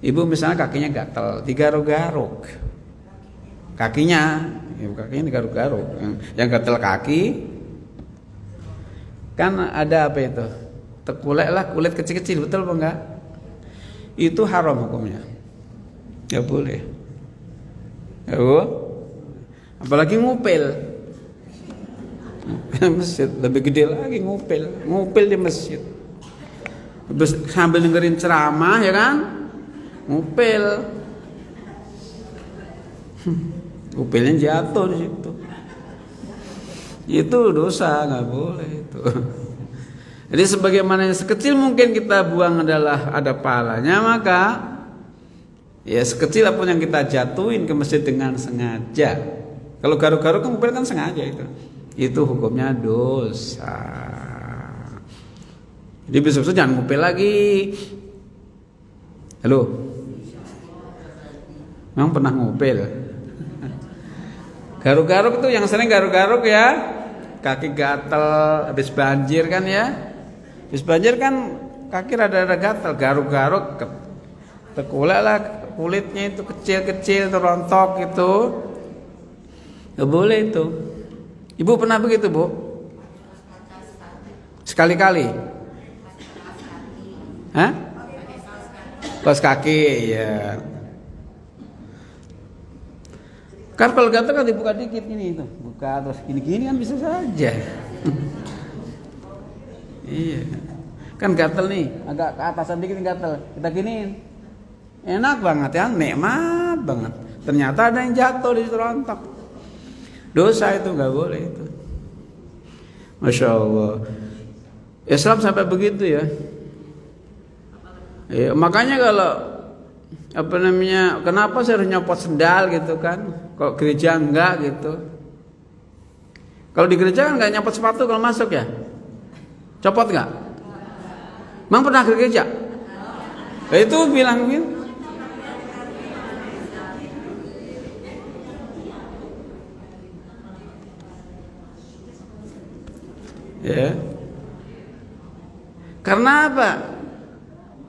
Ibu misalnya kakinya gatal, digaruk-garuk kakinya, kakinya digaruk-garuk, yang gatal kaki kan ada apa itu? Terkulek lah, kulit kecil-kecil, betul apa enggak? Itu haram hukumnya, nggak boleh. Apalagi ngupil masjid, lebih gede lagi ngupil di masjid. Sambil dengerin ceramah ya kan, ngupil, ngupilnya jatuh di situ. Itu dosa, nggak boleh itu. Jadi sebagaimana yang sekecil mungkin kita buang adalah ada pahalanya, maka ya sekecil apapun yang kita jatuhin ke masjid dengan sengaja. Kalau garuk-garuk kan ngupil kan sengaja itu hukumnya dosa. Jadi besok-besok jangan ngupil lagi. Halo, memang pernah ngupil? Garuk-garuk itu yang sering garuk-garuk ya, kaki gatel habis banjir kan ya. Habis banjir kan kaki rada-rada gatel, garuk-garuk terkulek lah kulitnya itu kecil-kecil terontok itu. Gak boleh itu. Ibu pernah begitu Bu? Sekali-kali? Hah? Kaos kaki ya. Kan kalau gatel kan dibuka dikit gini itu, buka terus gini-gini kan bisa saja. Iya, kan gatel nih, agak ke atasan dikit gatel, kita giniin, Enak banget ya, nikmat banget. Ternyata ada yang jatuh di rontok. Dosa itu nggak boleh itu. Masya Allah. Islam sampai begitu ya. Ya, makanya kalau kenapa saya harus nyopot sendal gitu kan? Kok gereja enggak gitu? Kalau di gereja kan nggak nyopot sepatu kalau masuk ya? Copot nggak? Emang pernah ke gereja? Itu bilang. Ya. Karena apa?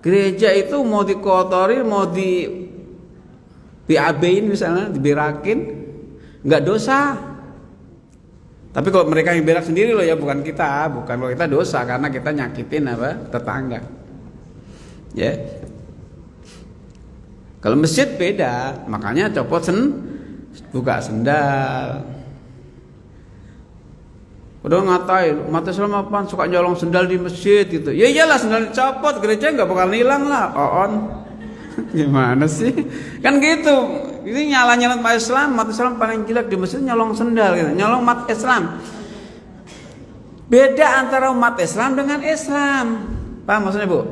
Gereja itu mau dikotori, mau BAB-in misalnya, diberakin, nggak dosa. Tapi kalau mereka yang berak sendiri loh ya, bukan kita. Kalau kita dosa karena kita nyakitin tetangga. Ya. Kalau masjid beda, makanya copot buka sendal. Udah ngatain, umat Islam apaan suka nyolong sendal di masjid gitu. Ya iyalah, sendal dicopot, gereja nggak bakal hilang lah. Gimana sih? Kan gitu. Ini nyala-nyala umat Islam paling jelek di masjid nyolong sendal gitu. Nyolong umat Islam. Beda antara umat Islam dengan Islam. Paham maksudnya, Bu?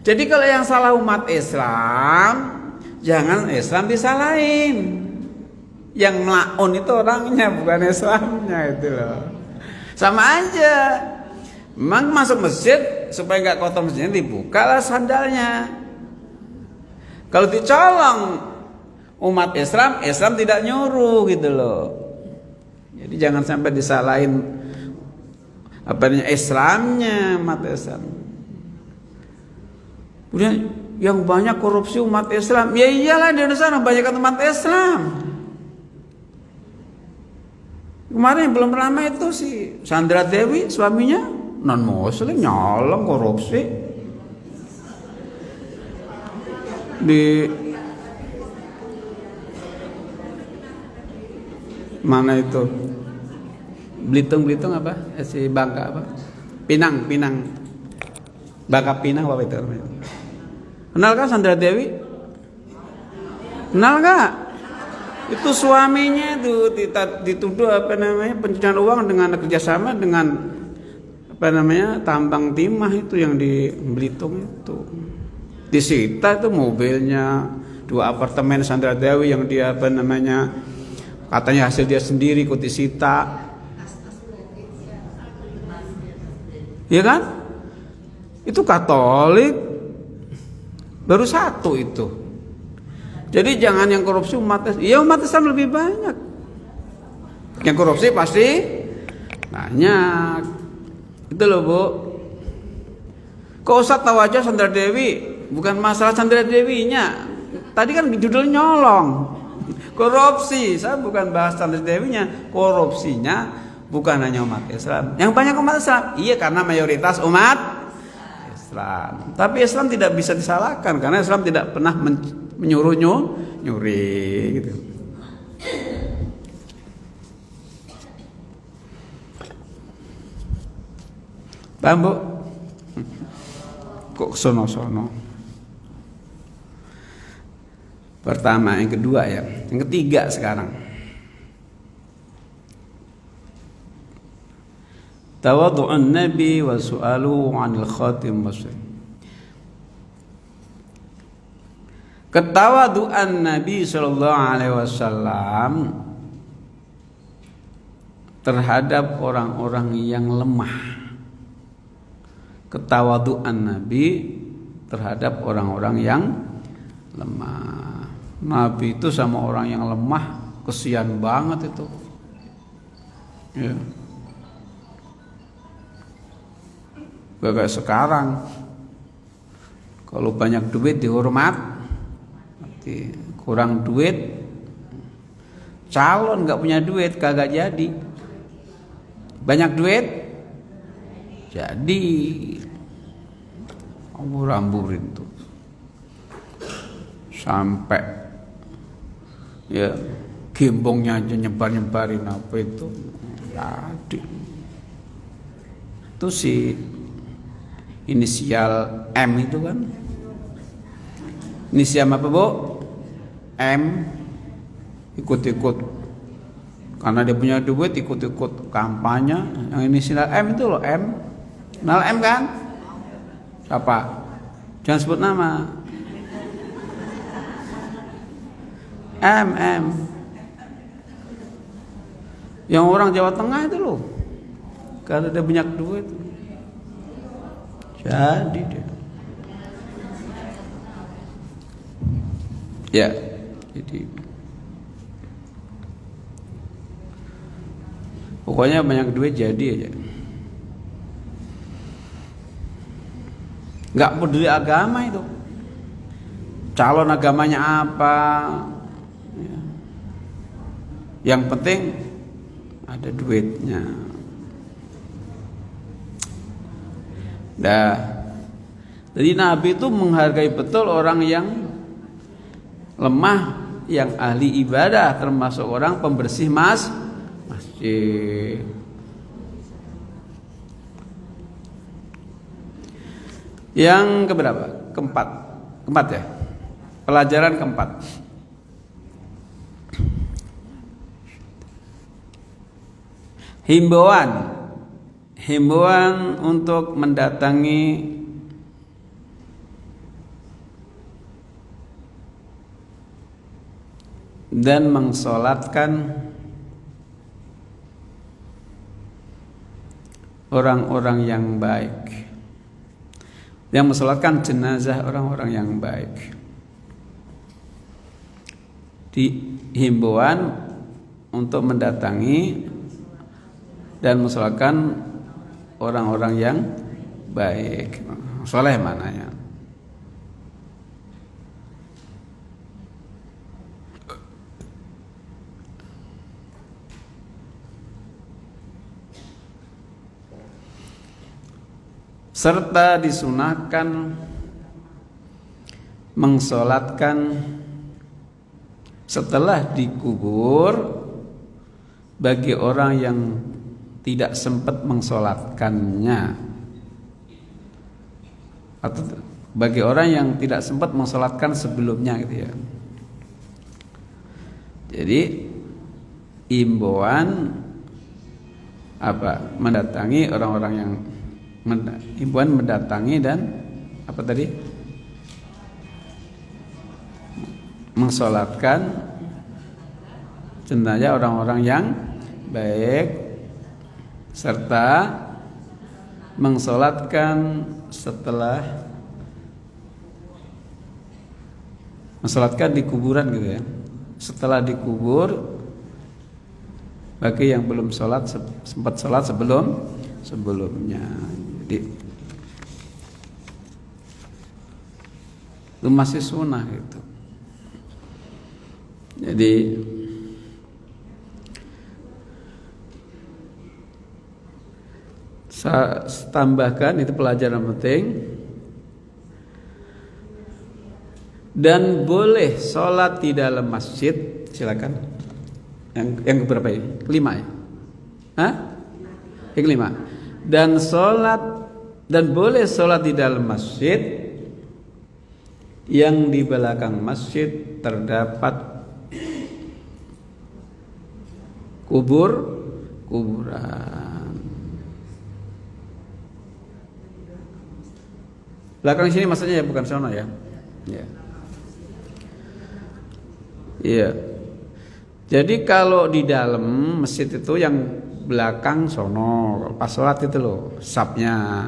Jadi kalau yang salah umat Islam, jangan Islam disalahin. Yang melaun itu orangnya, bukan Islamnya itu loh. Sama aja. Memang masuk masjid supaya nggak kotor masjidnya, dibukalah sandalnya. Kalau dicolong umat Islam, Islam tidak nyuruh gitu loh. Jadi jangan sampai disalahin Islamnya, umat Islam. Kemudian yang banyak korupsi umat Islam, ya iyalah di Indonesia banyak umat Islam. Kemarin belum lama itu si Sandra Dewi suaminya non muslim nyolong korupsi di mana itu Belitung apa si Bangka apa Pinang Bangka Pinang apa itu kenal kan Sandra Dewi kenal nggak? Itu suaminya itu dituduh pencucian uang dengan kerjasama dengan tambang timah itu yang di Belitung itu. Disita itu mobilnya, 2 apartemen Sandra Dewi yang dia katanya hasil dia sendiri ikut disita. Iya kan? Itu Katolik baru 1 itu. Jadi jangan yang korupsi umat Islam. Ya umat Islam lebih banyak. Yang korupsi pasti banyak. Itu loh, Bu. Kok Ustaz tahu aja Sandra Dewi? Bukan masalah Sandra Dewinya. Tadi kan judul nyolong. Korupsi. Saya bukan bahas Sandra Dewinya. Korupsinya bukan hanya umat Islam. Yang banyak umat Islam. Iya, karena mayoritas umat Islam. Tapi Islam tidak bisa disalahkan karena Islam tidak pernah menyuruh nyuri gitu. Paham, Bu? Kok sono-sono. Pertama, yang kedua ya. Yang ketiga sekarang. Tawadhu'un Nabi wa su'aluhu 'anil khatim muslim. Ketawaduan Nabi sallallahu alaihi wasallam terhadap orang-orang yang lemah. Ketawaduan Nabi terhadap orang-orang yang lemah. Nabi itu sama orang yang lemah kesian banget itu. Ya. Gak kayak sekarang. Kalau banyak duit dihormat, kurang duit, calon nggak punya duit kagak jadi. Banyak duit jadi ambur-amburin tuh sampai ya gembongnya aja nyebar-nyebarin apa itu jadi. Itu si inisial M itu kan Inisial apa Bu? M. Ikut-ikut. Karena dia punya duit ikut-ikut kampanye. Yang inisial M itu loh, M. Kenal M kan? Siapa? Jangan sebut nama. M. Yang orang Jawa Tengah itu loh. Karena dia banyak duit. Jadi dia. Ya, jadi pokoknya banyak duit jadi aja. Nggak peduli agama itu. Calon agamanya apa? Ya. Yang penting ada duitnya. Dah. Jadi Nabi itu menghargai betul orang yang lemah, yang ahli ibadah, termasuk orang pembersih masjid. Yang keberapa? Keempat ya. Pelajaran keempat. Himbauan untuk mendatangi dan mengsolatkan orang-orang yang baik, yang mensolatkan jenazah orang-orang yang baik. Himbauan untuk mendatangi dan mensolatkan orang-orang yang baik. Soleh mananya? Serta disunahkan mengsolatkan setelah dikubur bagi orang yang tidak sempat mengsolatkannya, atau bagi orang yang tidak sempat mengsolatkan sebelumnya gitu ya. Jadi imbauan mendatangi orang-orang yang himbauan mendatangi dan apa tadi? Mensolatkan jenazah orang-orang yang baik, serta mensolatkan di kuburan gitu ya. Setelah dikubur bagi yang belum sholat, sempat sholat sebelumnya. Jadi itu masih sunnah gitu. Jadi saya tambahkan, itu pelajaran penting. Dan boleh sholat di dalam masjid, silakan. Yang keberapa ini? Kelima ya? Hah? Yang kelima. Dan boleh sholat di dalam masjid yang di belakang masjid terdapat kuburan. Belakang sini maksudnya ya, bukan sono ya. Ya. Iya. Jadi kalau di dalam masjid itu yang belakang sono, pas sholat itu loh, sapnya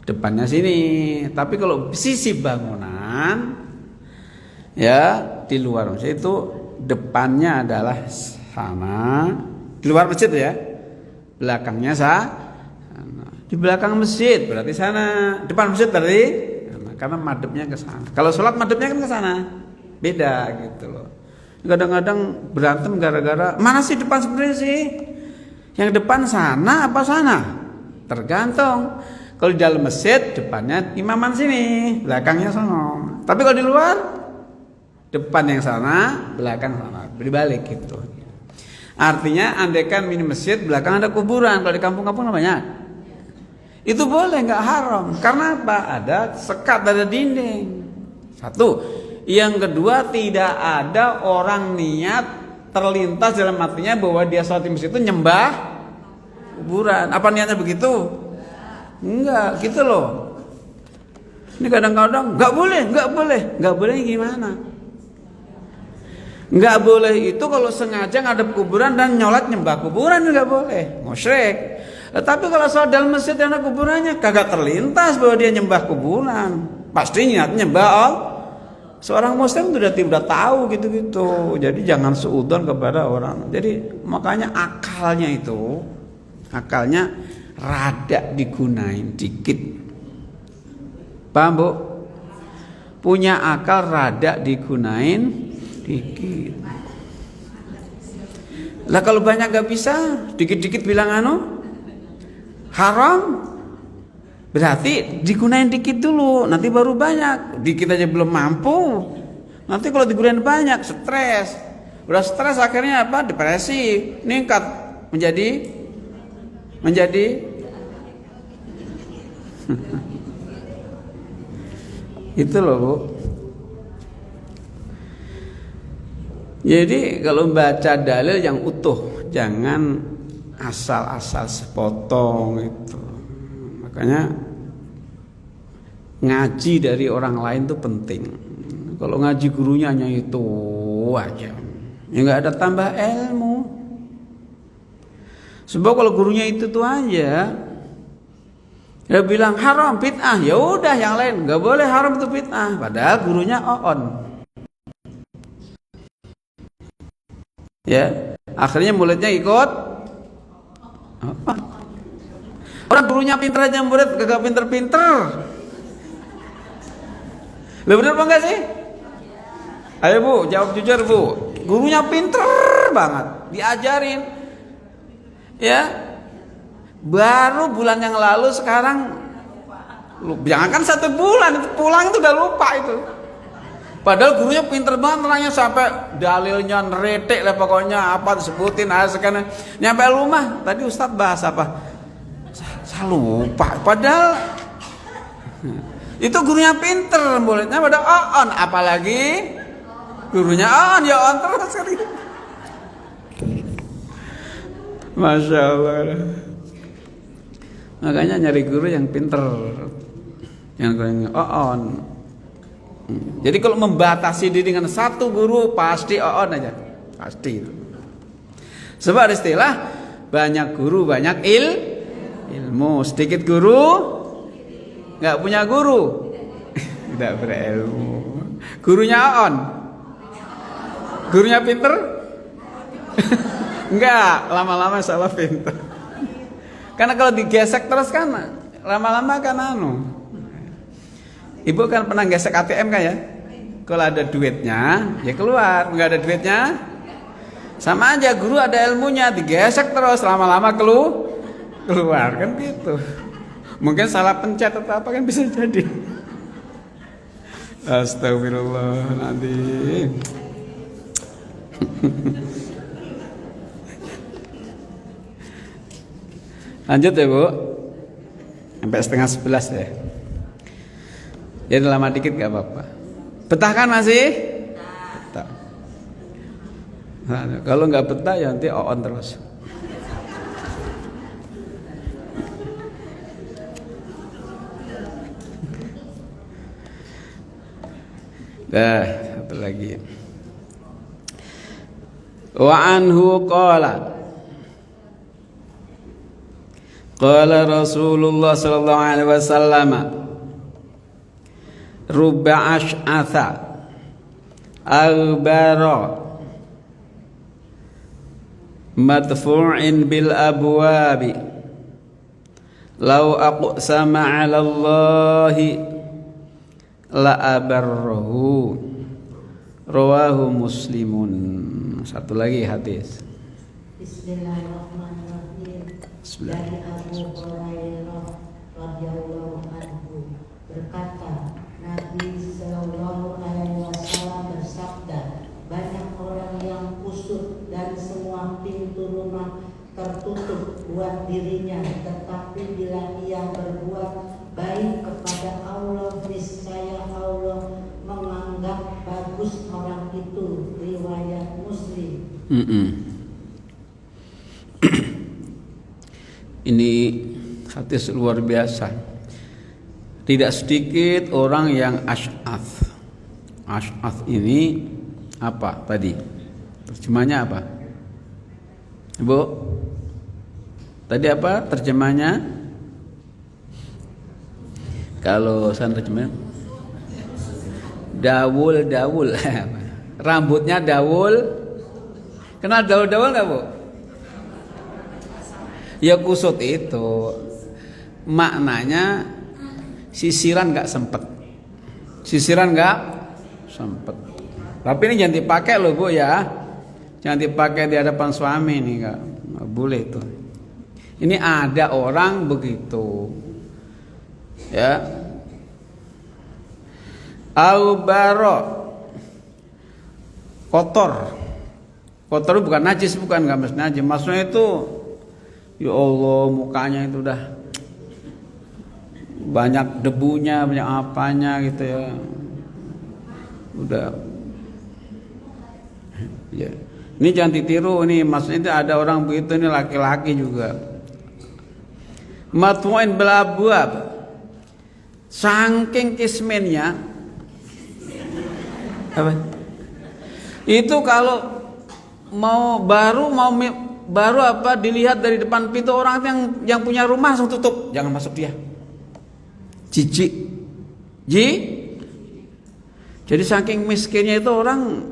depannya sini. Tapi kalau sisi bangunan ya di luar masjid itu depannya adalah sana, di luar masjid ya, belakangnya sana. Di belakang masjid berarti sana, depan masjid berarti sana, karena madepnya ke sana. Kalau sholat madepnya kan ke sana, beda gitu loh. Kadang-kadang berantem gara-gara mana sih depan sebenarnya sih? Yang depan sana apa sana? Tergantung. Kalau di dalam masjid depannya imaman sini, belakangnya sana. Tapi kalau di luar depan yang sana, belakang sana, berbalik gitu. Artinya andaikan mini masjid belakang ada kuburan, kalau di kampung-kampung banyak, itu boleh, nggak haram. Karena apa? Ada sekat, ada dinding. Satu. Yang kedua, tidak ada orang niat terlintas dalam hatinya bahwa dia sholat di masjid itu nyembah kuburan. Apa niatnya begitu? Enggak, gitu loh. Ini kadang-kadang nggak boleh gimana? Nggak boleh itu kalau sengaja ngadep kuburan dan nyolat nyembah kuburan, nggak boleh, musyrik. Tapi kalau sholat dalam masjid yang ada kuburannya, kagak terlintas bahwa dia nyembah kuburan. Pasti niatnya nyembah Allah. Seorang muslim sudah tahu gitu-gitu. Jadi jangan suudzon kepada orang. Jadi makanya akalnya rada digunain dikit. Paham, Bu? Punya akal rada digunain dikit. Lah kalau banyak gak bisa, dikit-dikit bilang haram. Berarti digunain dikit dulu, nanti baru banyak. Dikit aja belum mampu. Nanti kalau digunain banyak, stres. Udah stres akhirnya apa? Depresi, meningkat menjadi itu loh, Bu. Jadi kalau baca dalil yang utuh, jangan asal-asal sepotong itu. Makanya ngaji dari orang lain itu penting. Kalau ngaji gurunya hanya itu aja, ya nggak ada tambah ilmu. Sebab kalau gurunya itu tuh aja, dia bilang haram bid'ah, ya udah yang lain nggak boleh haram itu bid'ah. Padahal gurunya on. Ya, akhirnya mulutnya ikut apa? Orang gurunya pinter aja murid gak pinter-pinter. Lah bener apa enggak sih? Ayo Bu, jawab jujur Bu. Gurunya pinter banget, diajarin. Ya. Baru bulan yang lalu sekarang jangankan 1 bulan, itu pulang itu udah lupa itu. Padahal gurunya pinter banget nanya sampai dalilnya neretik lah pokoknya apa disebutin sekarang. Nyampe rumah, tadi Ustadz bahas apa? Saya lupa. Padahal itu gurunya pinter, muridnya pada on, apalagi gurunya on, ya on terus kali. Masya Allah. Makanya nyari guru yang pinter, yang on. Jadi kalau membatasi diri dengan satu guru pasti on aja, pasti. Sebab ada istilah banyak guru banyak ilmu, sedikit guru nggak punya guru, tidak berilmu. Gurunya on, gurunya pinter, enggak, lama-lama salah pinter. Karena kalau digesek terus kan lama-lama kan Ibu kan pernah gesek ATM kan ya? Kalau ada duitnya ya keluar, nggak ada duitnya sama aja. Guru ada ilmunya, digesek terus lama-lama keluar kan gitu. Mungkin salah pencet atau apa kan bisa jadi. Astagfirullah nanti. Lanjut ya Bu, sampai 10:30 ya. Jadi lama dikit gak apa-apa. Betah kan masih? Betah. Nah, kalau nggak betah ya nanti on terus. Dah, satu lagi. Wa anhu qala Rasulullah sallallahu alaihi wasallam rubba ash'atha aghbara madfu'in bil abwabi law aqsama 'ala Allahi la abarrahu rawahu Muslimun. Satu lagi hadis. Bismillahirrahmanirrahim. Dari Abu Hurairah radhiyallahu anhu berkata, Nabi sallallahu alaihi wasallam bersabda, banyak orang yang kusut dan semua pintu rumah tertutup buat dirinya, tetapi bila ia berbuat baik kepada Allah, niscaya Allah menganggap bagus orang itu. Riwayat Muslim. Ini hadis luar biasa. Tidak sedikit orang yang asy'ath. Asy'ath ini apa tadi? Terjemahnya apa? Ibu? Tadi apa terjemahnya? Kalau saya terjemahnya dawul. Rambutnya dawul. Kenal dawul enggak, Bu? Ya kusut itu maknanya sisiran nggak sempet. Tapi ini jangan dipakai loh, Bu, ya. Jangan dipakai di hadapan suami, ini nggak boleh itu. Ini ada orang begitu, ya. Al-baro, kotor itu bukan najis, bukan, nggak mesti najis. Maksudnya itu, ya Allah, mukanya itu udah banyak debunya, banyak apanya gitu ya. Udah. Ya. Ini jangan ditiru, ini maksudnya itu ada orang begitu, ini laki-laki juga. Matmu'in belabwab. Saking kismennya. Apa? Itu kalau baru apa dilihat dari depan pintu orang yang punya rumah langsung tutup, jangan masuk dia. Jijik. Jadi saking miskinnya itu orang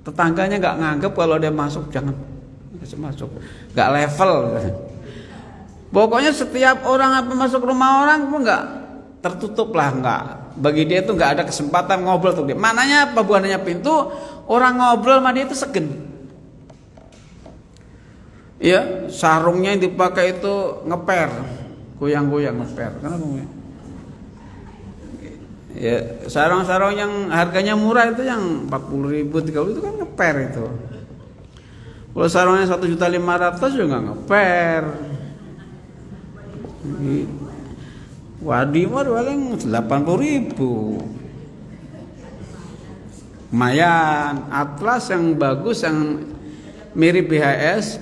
tetangganya nggak nganggep kalau dia masuk, jangan masuk, nggak level. Pokoknya setiap orang apa masuk rumah orang pun nggak tertutup lah, nggak. Bagi dia itu nggak ada kesempatan ngobrol tuh dia. Mananya apa buahnya pintu, orang ngobrol sama dia itu segen. Ya, sarungnya yang dipakai itu ngeper, goyang-goyang ngeper. Kenapa? Ya, sarung-sarung yang harganya murah itu yang 40.000, 30.000 itu kan ngeper itu. Kalau sarungnya 1.500.000 juga ngeper. Wadi mah paling 80.000. Lumayan. Atlas yang bagus yang mirip BHS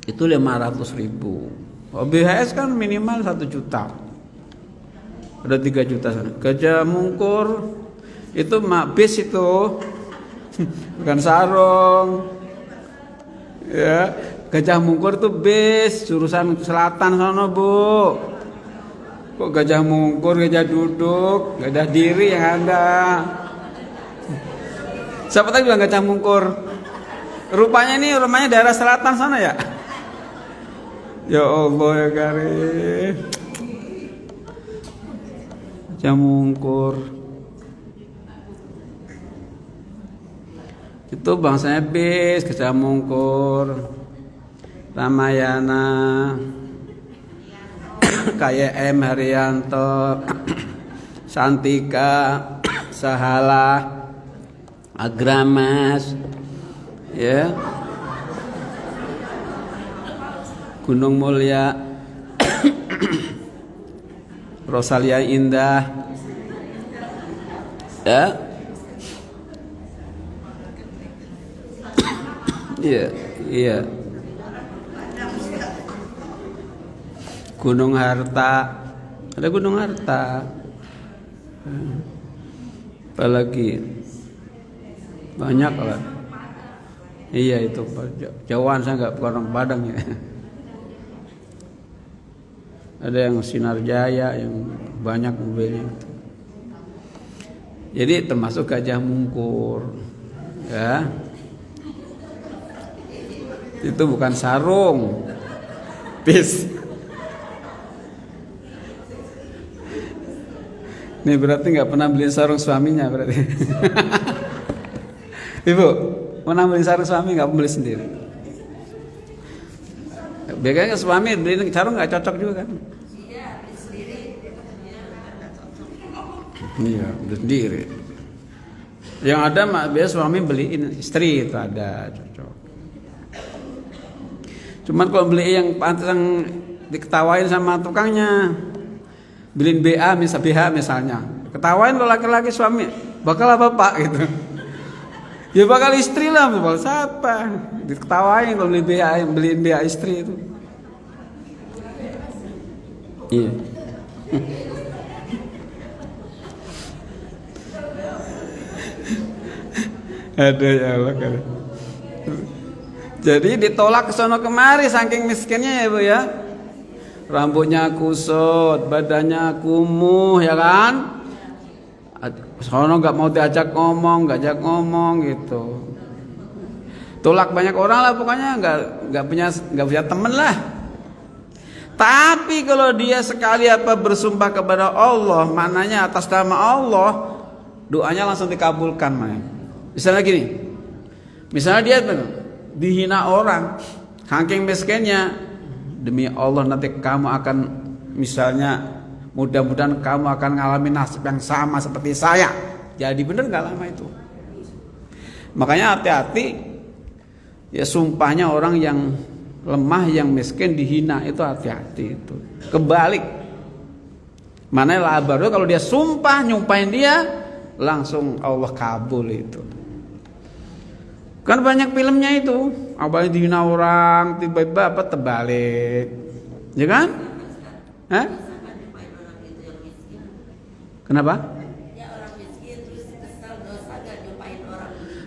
itu 500.000. Oh, BHS kan minimal 1 juta. Ada 3 juta sana. Gajah mungkur itu bis itu. Bukan sarung. Ya, Gajah mungkur itu bis jurusan selatan sana, Bu. Kok gajah mungkur, gajah duduk, gajah diri yang ada. Siapa tadi bilang gajah mungkur? Rupanya daerah selatan sana ya. Ya Allah ya Karim. Gajah mungkur. Itu bangsanya bis, gajah mungkur, Ramayana, KYM Haryanto, Santika, Sahala, Agramas, ya, Gunung Mulia, Rosalia Indah, ya, iya. Gunung Harta, ada Gunung Harta, apalagi banyak lah. Iya itu jauhan, saya nggak orang Padang ya. Ada yang Sinar Jaya yang banyak mobilnya. Jadi termasuk gajah mungkur, ya. Itu bukan sarung, bis. Ini berarti nggak pernah beli sarung suaminya berarti. Ibu, pernah beli sarung suami nggak beli sendiri? Biasanya suami beli sarung nggak cocok juga kan? Iya, beli sendiri. Iya, beli sendiri. Yang ada biasa suami beliin istri itu ada cocok. Cuman kalau beli yang pantas diketawain sama tukangnya, beliin BH misalnya, ketawain lo laki-laki suami, Bakal apa Pak gitu? Ya bakal istri lah, bakal siapa? Diketawain kalau beliin biaya istri itu. Iya. Ada ya Allah kan. Jadi ditolak ke sono kemari saking miskinnya ya Bu ya. Rambutnya kusut, badannya kumuh ya kan. Sono nggak mau diajak ngomong, nggak ajak ngomong gitu. Tolak banyak orang lah pokoknya nggak punya temen lah. Tapi kalau dia sekali bersumpah kepada Allah, maknanya atas nama Allah, doanya langsung dikabulkan. Misalnya gini, misalnya dia dihina orang, saking miskinnya, demi Allah nanti kamu akan, misalnya mudah-mudahan kamu akan mengalami nasib yang sama seperti saya. Jadi bener nggak lama itu. Makanya hati-hati ya, sumpahnya orang yang lemah, yang miskin dihina itu hati-hati itu. Kebalik. Mana lah baru kalau dia sumpah nyumpahin dia, langsung Allah kabul itu. Kan banyak filmnya itu, awalnya dihina orang, tiba-tiba terbalik, ya kan? Hah? Kenapa?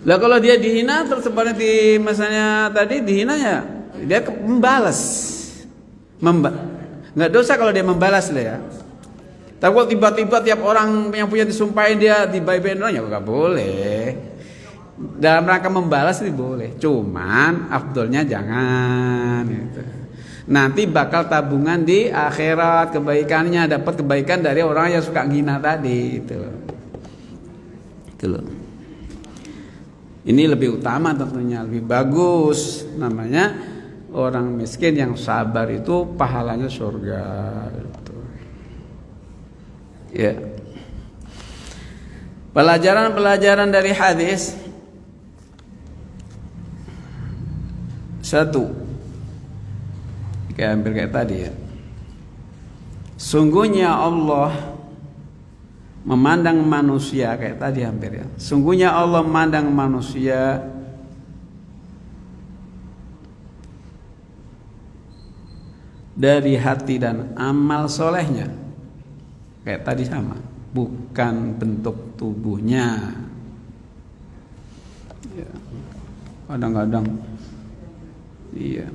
Lah kalau dia dihina terus seperti misalnya tadi dihina ya, dia membalas, nggak dosa kalau dia membalas lah ya. Tapi kalau tiba-tiba tiap orang yang punya disumpahin dia dibaik-baikin orang ya nggak boleh. Dalam rangka membalas itu boleh, cuman afdolnya jangan gitu. Nanti bakal tabungan di akhirat kebaikannya, dapat kebaikan dari orang yang suka ngina tadi itu loh. Ini lebih utama tentunya, lebih bagus. Namanya orang miskin yang sabar itu pahalanya surga gitu. Ya. Pelajaran dari hadis. Satu, hampir kayak tadi ya. Sungguhnya Allah memandang manusia kayak tadi hampir ya. Sungguhnya Allah memandang manusia dari hati dan amal solehnya. Kayak tadi sama, bukan bentuk tubuhnya. Ya. Kadang-kadang iya.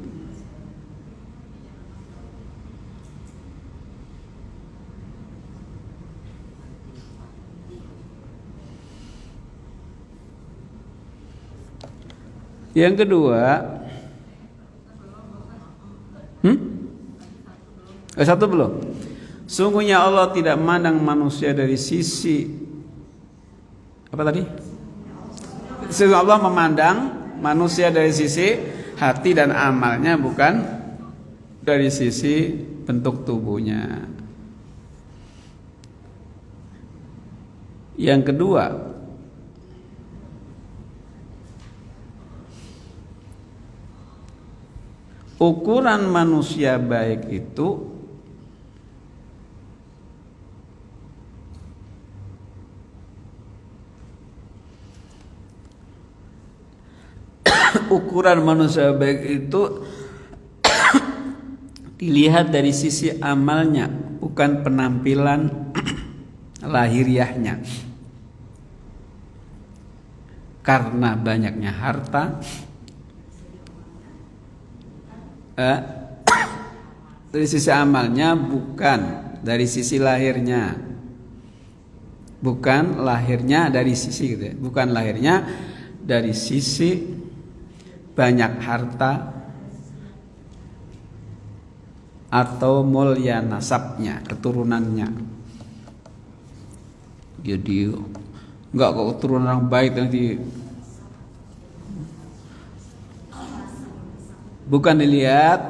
Yang kedua, satu belum. Sungguhnya Allah tidak memandang manusia dari sisi apa tadi? Sungguh Allah memandang manusia dari sisi hati dan amalnya, bukan dari sisi bentuk tubuhnya. Yang kedua, ukuran manusia baik itu ukuran manusia baik itu dilihat dari sisi amalnya, bukan penampilan lahiriahnya. Karena banyaknya harta, dari sisi amalnya, bukan dari sisi lahirnya. Bukan lahirnya dari sisi gitu ya. Bukan lahirnya dari sisi banyak harta atau mulia nasabnya, keturunannya. Jadi enggak kok keturunan orang baik nanti. Bukan dilihat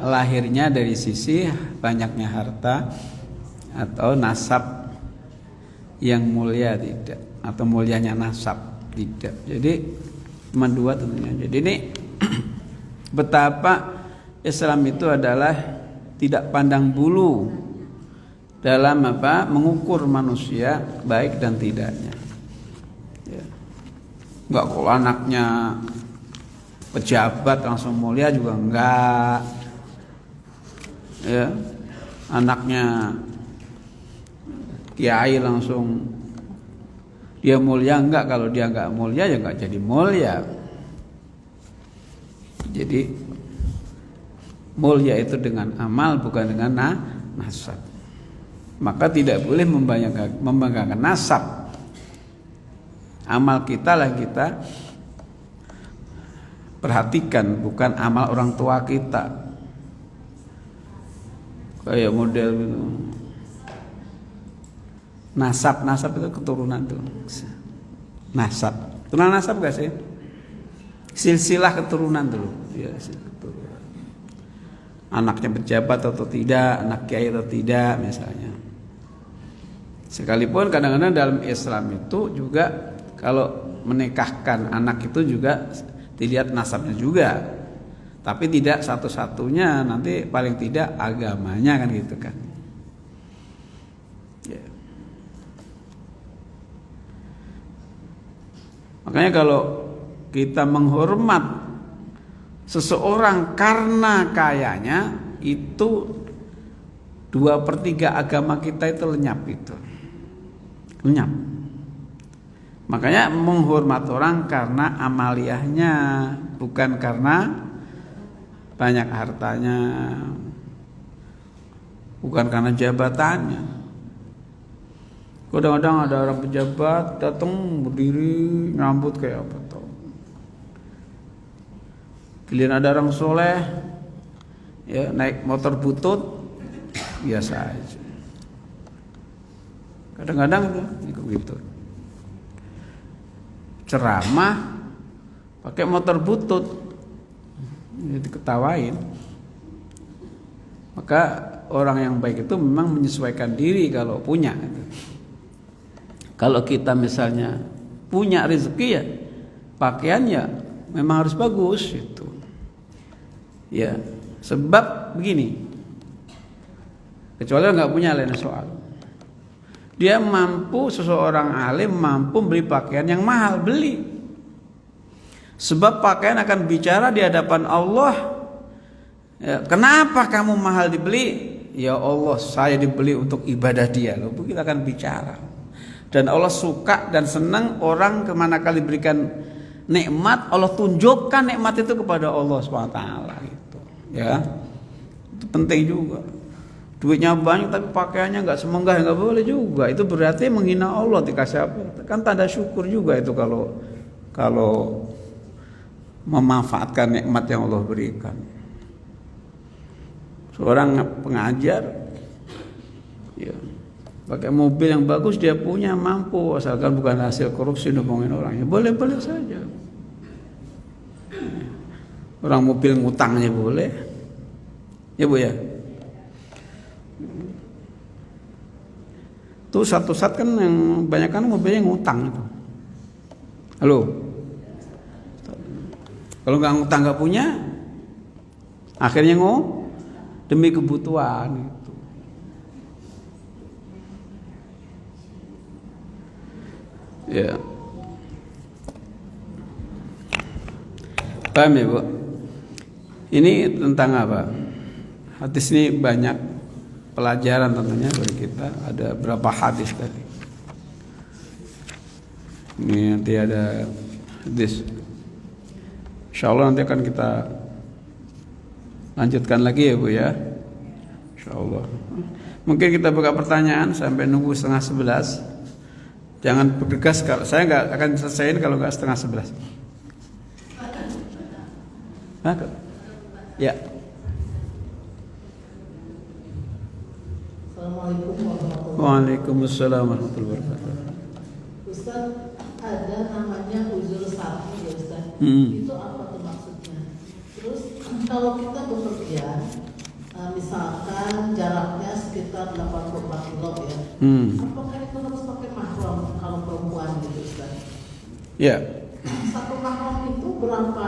lahirnya dari sisi banyaknya harta atau nasab yang mulia, tidak, atau mulianya nasab, tidak. Jadi cuma dua tentunya. Jadi ini betapa Islam itu adalah tidak pandang bulu dalam apa? Mengukur manusia baik dan tidaknya. Ya. Enggak kalau anaknya pejabat langsung mulia juga enggak. Ya. Anaknya kiai langsung dia mulia enggak, kalau dia enggak mulia ya enggak jadi mulia. Jadi mulia itu dengan amal bukan dengan nasab. Maka tidak boleh membanggakan nasab. Amal kita lah kita perhatikan, bukan amal orang tua kita. Kayak model itu. Nasab itu keturunan tuh. Nasab. Kenal nasab gak sih? Silsilah keturunan dulu. Ya, keturunan. Anaknya pejabat atau tidak, anak kiai atau tidak misalnya. Sekalipun kadang-kadang dalam Islam itu juga kalau menikahkan anak itu juga dilihat nasabnya juga. Tapi tidak satu-satunya, nanti paling tidak agamanya kan gitu kan. Ya. Makanya kalau kita menghormat seseorang karena kayanya, itu 2/3 agama kita itu lenyap itu. Lenyap. Makanya menghormat orang karena amaliyahnya, bukan karena banyak hartanya, bukan karena jabatannya. Kadang-kadang ada orang pejabat datang berdiri nyambut kayak apa tuh. Giliran ada orang soleh ya naik motor butut biasa aja. Kadang-kadang itu gitu. Ceramah pakai motor butut diketawain. Maka orang yang baik itu memang menyesuaikan diri kalau punya. Kalau kita misalnya punya rezeki ya pakaiannya memang harus bagus itu. Ya, sebab begini. Kecuali nggak punya lain soal. Dia mampu, seseorang alim mampu beli pakaian yang mahal, beli. Sebab pakaian akan bicara di hadapan Allah. Ya, kenapa kamu mahal dibeli? Ya Allah, saya dibeli untuk ibadah dia. Loh, kita akan bicara. Dan Allah suka dan senang orang kemana kali berikan nikmat, Allah tunjukkan nikmat itu kepada Allah SWT gitu. Ya, itu penting juga. Duitnya banyak tapi pakaiannya nggak semenggah, nggak boleh juga. Itu berarti menghina Allah, dikasih apa? Kan tanda syukur juga itu kalau memanfaatkan nikmat yang Allah berikan. Seorang pengajar, ya, pakai mobil yang bagus dia punya, mampu, asalkan bukan hasil korupsi ngomongin orangnya, boleh-boleh saja. Orang mobil ngutangnya boleh, ya Bu ya. Tuh satu saat kan yang banyak kan mobilnya ngutang itu. Halo. Kalau nggak ngutang nggak punya, akhirnya demi kebutuhan itu. Ya. Paham ya Bu? Ini tentang apa? Hadis ini banyak pelajaran tentunya bagi kita. Ada berapa hadis tadi? Ini nanti ada hadis. Insyaallah nanti akan kita lanjutkan lagi ya Bu ya. Insyaallah. Mungkin kita buka pertanyaan sampai nunggu 10:30. Jangan bergegas, kalau saya nggak akan selesaiin kalau nggak 10:30. Hah? Ya. Assalamualaikum warahmatullahi wabarakatuh. Waalaikumsalam warahmatullahi wabarakatuh. Ustaz, ada namanya uzur syar'i ya Ustaz. Itu apa tuh maksudnya? Terus kalau kita bepergian, misalkan jaraknya sekitar 84 kilo ya, apakah itu harus pakai mahram kalau perempuan gitu Ustaz? Ya. Satu mahram itu berapa?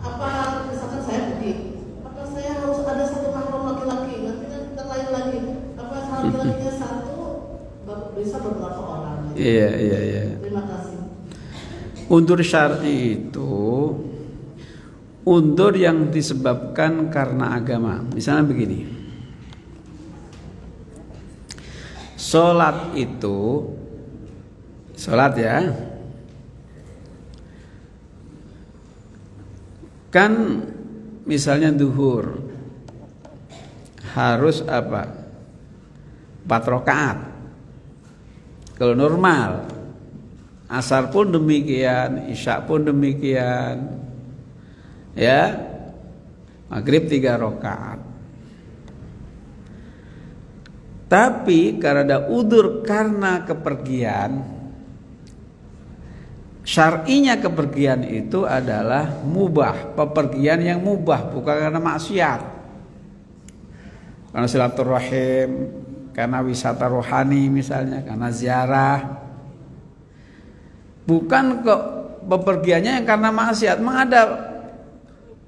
Apa misalkan saya pergi, apa saya harus ada satu mahram laki-laki, nanti kan lain lagi? Apa laki-laki Iya. Terima kasih. Undur syar'i itu undur yang disebabkan karena agama. Misalnya begini, sholat ya, kan misalnya duhur harus apa? 4 rakaat. Kalau normal, asar pun demikian, isya pun demikian, ya, maghrib 3 rakaat. Tapi karena ada udzur karena kepergian, syar'inya kepergian itu adalah mubah, pepergian yang mubah, bukan karena maksiat. Karena silaturahim, karena wisata rohani misalnya, karena ziarah. Bukan kok bepergiannya yang karena maksiat. Memang ada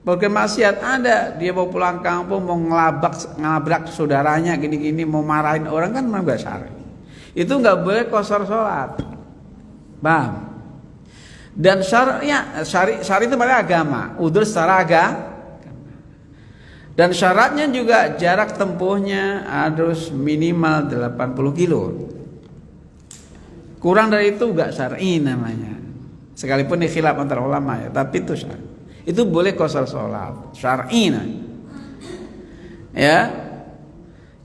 bepergian maksiat, ada. Dia mau pulang kampung, mau ngelabrak saudaranya gini-gini, mau marahin orang, kan memang gak syar'i. Itu gak boleh qasar sholat. Paham? Dan syari itu berarti agama, udzur secara agama. Dan syaratnya juga jarak tempuhnya harus minimal 80 kilo. Kurang dari itu enggak syar'i namanya. Sekalipun ini khilaf antara ulama ya, tapi itu syar'i. Itu boleh qasar salat, syar'i nah. Ya.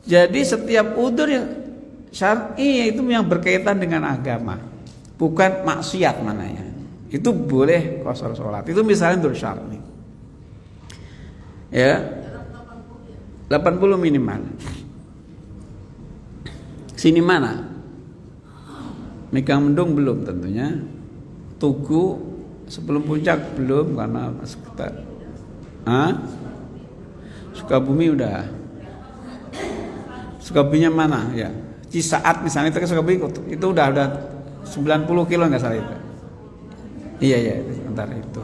Jadi setiap udzur yang syar'i itu yang berkaitan dengan agama, bukan maksiat mananya. Itu boleh qasar salat. Itu misalnya udzur syar'i. Ya. 80 minimal. Sini mana? Megang mendung belum tentunya. Tugu sebelum puncak belum karena sekitar. Sukabumi udah. Sukabuminya mana? Ya. Cisaat misalnya itu ke Sukabumi itu udah 90 kilo nggak salah itu. Iya antara itu.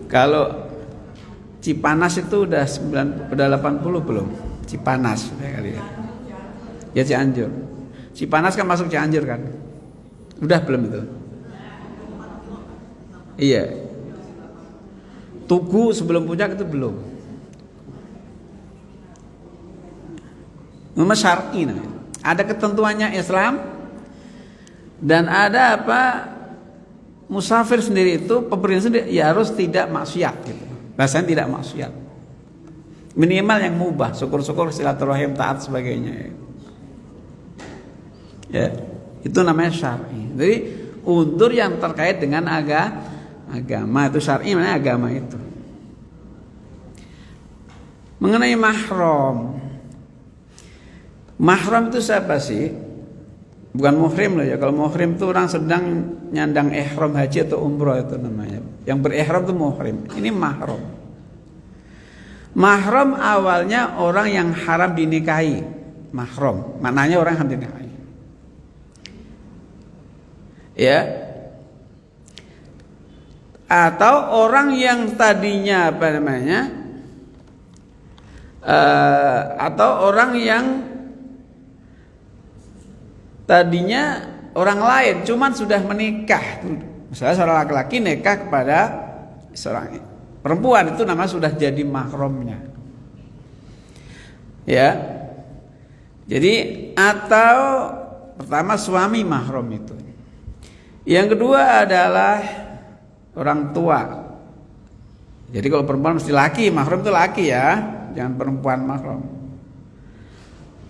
Kalau Cipanas itu udah 80 belum? Cipanas ya kali ya. Ya Cianjur. Cipanas kan masuk Cianjur kan? Udah belum itu? Iya. Tugu sebelum puncak itu belum. Memang syar'i namanya. Ada ketentuannya Islam dan ada apa? Musafir sendiri itu pepergian sendiri ya harus tidak maksiat gitu. Bahasanya tidak maksiat. Minimal yang mubah, syukur-syukur silaturahim taat sebagainya. Ya, itu namanya syar'i. Jadi udzur yang terkait dengan agama itu syar'i, namanya agama itu. Mengenai mahram. Mahram itu siapa sih? Bukan muhrim loh ya. Kalau muhrim itu orang sedang nyandang ihram haji atau umroh itu namanya. Yang berihram itu muhrim. Ini mahram. Mahram awalnya orang yang haram dinikahi. Mahram, maknanya orang yang haram dinikahi. Ya. Atau orang yang tadinya apa namanya? Atau orang yang tadinya orang lain cuman sudah menikah. Misalnya seorang laki-laki nikah kepada seorang perempuan, itu namanya sudah jadi mahramnya. Ya. Jadi atau pertama suami mahram itu. Yang kedua adalah orang tua. Jadi kalau perempuan mesti laki, mahram itu laki ya, jangan perempuan mahram.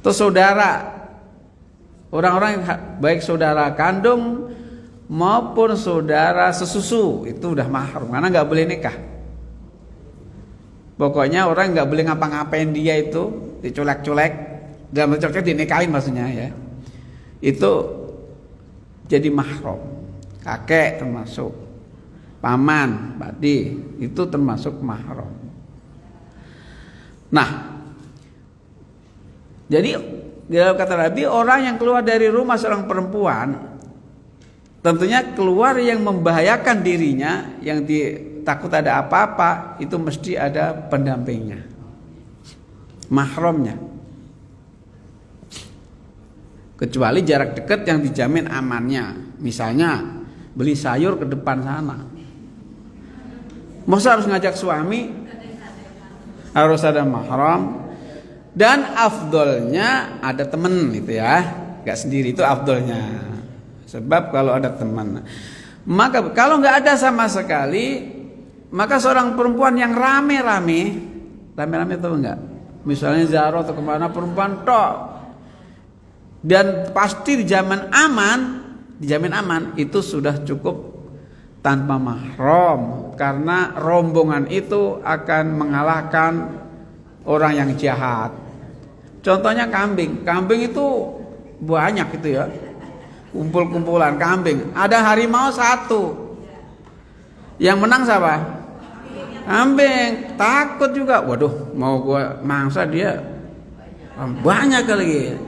Terus saudara. Orang-orang baik saudara kandung maupun saudara sesusu itu udah mahram karena nggak boleh nikah. Pokoknya orang nggak boleh ngapa-ngapain dia itu, dicolek-colek, dalam colek dinikahin maksudnya ya. Itu jadi mahram. Kakek termasuk, paman, pakde itu termasuk mahram. Nah, jadi dalam kata Nabi, orang yang keluar dari rumah seorang perempuan tentunya keluar yang membahayakan dirinya, yang takut ada apa-apa, itu mesti ada pendampingnya, mahramnya. kecuali jarak dekat yang dijamin amannya. Misalnya beli sayur ke depan sana, masa harus ngajak suami? Harus ada mahram. Dan afdolnya ada temen itu ya, nggak sendiri, itu afdolnya. Sebab kalau ada teman, maka kalau nggak ada sama sekali, maka seorang perempuan yang rame-rame tahu nggak? Misalnya ziarah atau kemana, perempuan tok, dan pasti dijamin aman, itu sudah cukup tanpa mahram, karena rombongan itu akan mengalahkan orang yang jahat. Contohnya kambing itu banyak itu ya, kumpul-kumpulan kambing, ada harimau satu, yang menang siapa? Kambing. Takut juga, waduh mau gua mangsa dia banyak kali.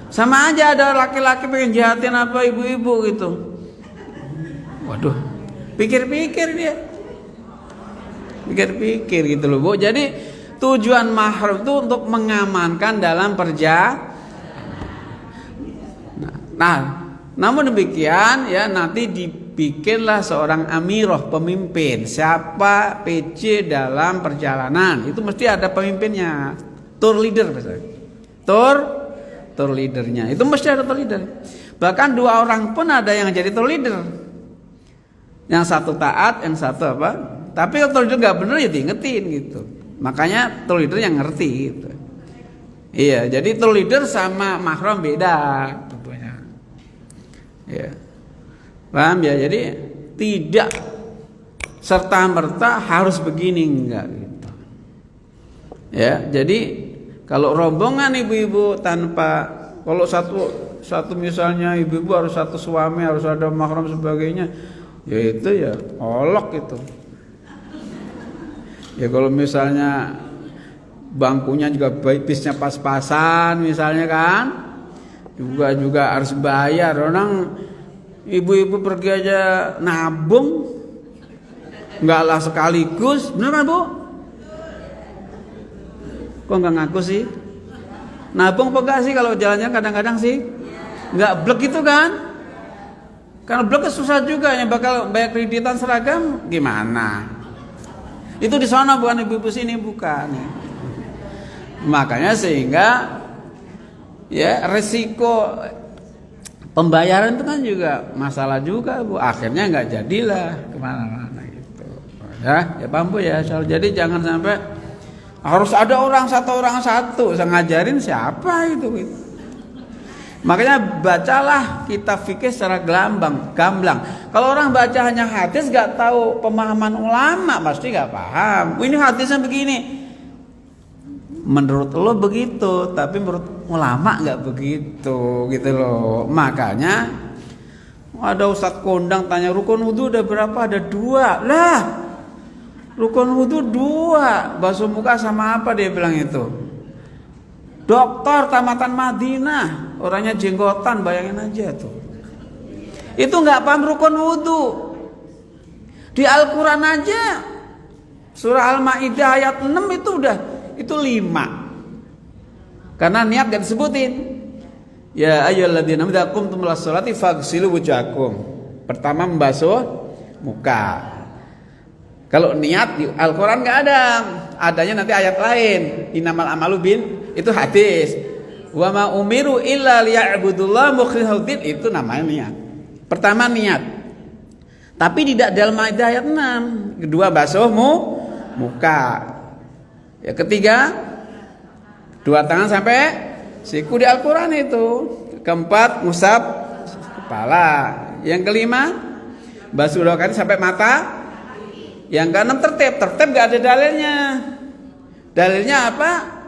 Sama aja ada laki-laki pengen jahatin apa ibu-ibu gitu, waduh pikir-pikir gitu loh Bu. Jadi tujuan mahram itu untuk mengamankan dalam perjalanan. Nah, namun demikian ya, nanti dibikinlah seorang amirah, pemimpin. Siapa PC dalam perjalanan? Itu mesti ada pemimpinnya. Tour leader misalnya. Tour leadernya. Itu mesti ada tour leader. Bahkan 2 orang pun ada yang jadi tour leader. Yang satu taat, yang satu apa? Tapi kalau tour leader nggak benar ya diingetin gitu. Makanya tour leader yang ngerti gitu. Iya, jadi tour leader sama mahram beda tentunya. Ya. Paham ya? Jadi tidak serta-merta harus begini, enggak gitu. Ya, jadi kalau rombongan ibu-ibu tanpa, kalau satu misalnya ibu-ibu harus satu suami, harus ada mahram sebagainya, ya itu ya olok itu. Ya kalau misalnya bangkunya juga bisnya pas-pasan misalnya kan, juga harus bayar. Orang ibu-ibu pergi aja nabung, enggaklah sekaligus, bener kan Bu? Kok nggak ngaku sih? Nabung apa enggak sih kalau jalannya kadang-kadang sih? Nggak blek itu kan? Karena blek susah juga, yang bakal bayar kreditan seragam gimana? Itu di sana, bukan ibu-ibu sini, bukan. Makanya sehingga ya resiko pembayaran itu kan juga masalah juga Bu. Akhirnya nggak jadilah kemana-mana gitu. Ya paham Bu ya. Jadi jangan sampai harus ada orang satu. Saya ngajarin siapa itu gitu. Makanya bacalah kitab fikih secara gamblang. Kalau orang baca hanya hadis, gak tahu pemahaman ulama, pasti gak paham. Ini hadisnya begini, menurut lo begitu, tapi menurut ulama gak begitu, gitu loh. Makanya ada ustadz kondang tanya rukun wudu ada berapa? Ada 2 lah. Rukun wudu 2, basuh muka sama apa dia bilang itu? Doktor tamatan Madinah, orangnya jenggotan, bayangin aja tuh. Itu nggak paham rukun wudu. Di Al-Quran aja surah Al-Maidah ayat 6 itu 5. Karena niat gak disebutin. Ya ayyuhalladzina amanu idza qumtum ilas sholati faghsilu wujuhakum. Pertama membasuh muka. Kalau niat di Al-Quran nggak ada, adanya nanti ayat lain. Innamal amalu bin, itu hadis. Wa ma umiru illa liya'budullaha mukhlishina din, itu namanya niat. Pertama niat. Tapi tidak dalam ayat 6. Kedua basuh muka. Ya ketiga 2 tangan sampai siku di Al-Quran itu. Keempat ngusap kepala. Yang kelima basuh 2 kali sampai mata. Yang keenam tertib gak ada dalilnya. Dalilnya apa?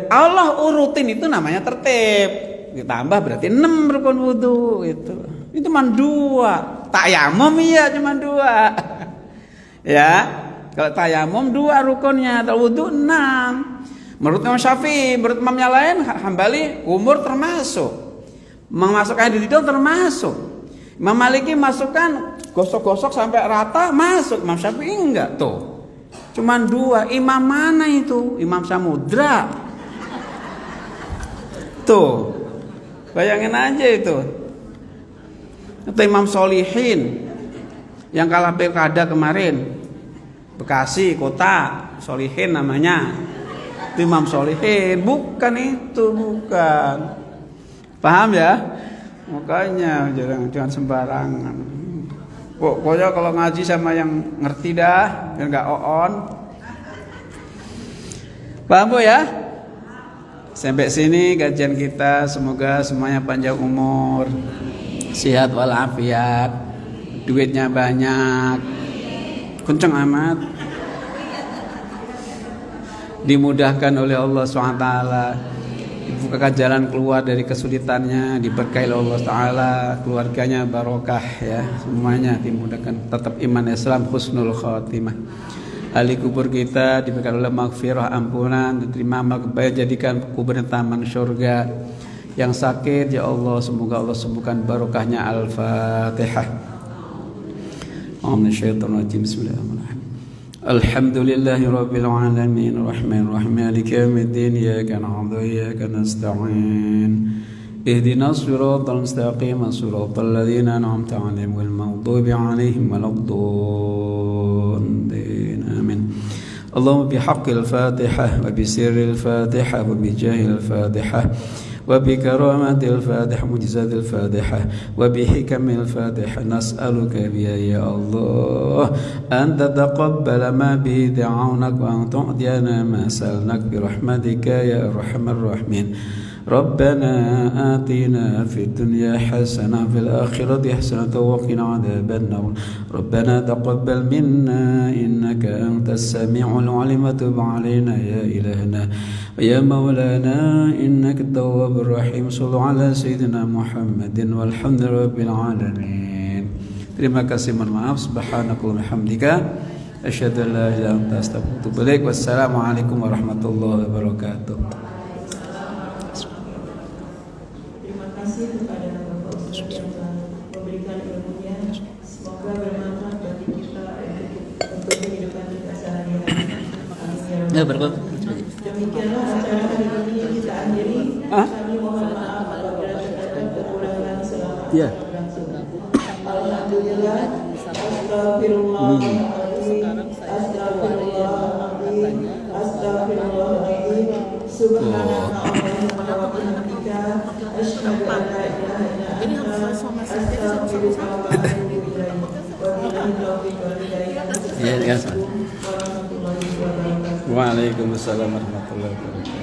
Allah urutin itu namanya tertib. Ditambah berarti 6 rukun wudu itu. Itu cuma 2. Tayamum iya cuma 2. Ya. Kalau tayamum 2 rukunnya, kalau wudu 6. Menurut Imam Syafi'i, menurut imam yang lain Hambali umur termasuk. Memasukkan di hidung termasuk. Imam Maliki masukkan gosok-gosok sampai rata masuk. Imam Syafi'i enggak tuh. Cuman 2. Imam mana itu? Imam Samudra. Tuh. Bayangin aja itu. Itu Imam Solihin yang kalah pilkada kemarin, Bekasi kota, Solihin namanya. Itu Imam Solihin, bukan itu, bukan. Paham ya? Makanya jangan sembarangan. Pokoknya kalau ngaji sama yang ngerti dah, biar nggak on. Paham Bu ya? Sampai sini kajian kita, semoga semuanya panjang umur, sehat walafiat, duitnya banyak, kenceng amat, dimudahkan oleh Allah SWT, dibukakan jalan keluar dari kesulitannya, diberkahi oleh Allah Ta'ala, keluarganya barokah ya, semuanya dimudahkan, tetap iman Islam, husnul khotimah. Ahli kubur kita diberikan oleh maghfirah, ampunan, diterima amal kebaikan, jadikan kuburnya taman surga. Yang sakit ya Allah, semoga Allah sembuhkan, barokahnya. Al-Fatihah. Bismillahirrahmanirrahim. Alhamdulillahi rabbil alamin, arrahmanir rahim, maliki yaumiddin, iyyaka na'budu wa iyyaka nasta'in. Ihdinas siratal mustaqim, siratal ladzina an'amta 'alaihim ghairil maghdubi 'alaihim waladdallin. Amin. Allahumma bihaqqil Fatihah wa bisirril Fatihah wa bijahil Fatihah wa bikaramatil Fatihah, mujizatil Fatihah wa bihikamil Fatihah, nas'aluka ya Allah an tataqabbala ma bihi da'awnak wa an tu'tiyana ma sa'alnak bi rahmatika ya arhamar rahimin. ربنا آتنا في الدنيا حسنة وفي الآخرة حسنة وقنا عذاب النار. ربنا تقبل منا إنك أنت السميع العليم وتب علينا يا إلهنا ويا مولانا إنك التواب الرحيم. صلوا على سيدنا محمد والحمد لله رب العالمين. Terima kasih, mohon maaf. Subhanakallahumma hamdika asyhadu an la ilaha illa anta astaghfiruka wa atubu ilaik. Wassalamualaikum warahmatullahi wabarakatuh. Kepada Bapak Ustaz yang telah memberikan ilmunya, semoga bermanfaat bagi kita untuk kehidupan kita sehari-hari. Amin. Demikianlah acara hari ini kita akhiri. Kami mohon maaf apabila terdapat kekurangan selama berlangsung. Alhamdulillah. Astagfirullahaladzim. Subhanallah wa bihamdika, asyhadu an la ilaha illa anta, astaghfiruka wa atubu ilaik. Wabillahi taufiq wal hidayah. Wassalamualaikum warahmatullahi wabarakatuh. Waalaikumsalam warahmatullahi wabarakatuh.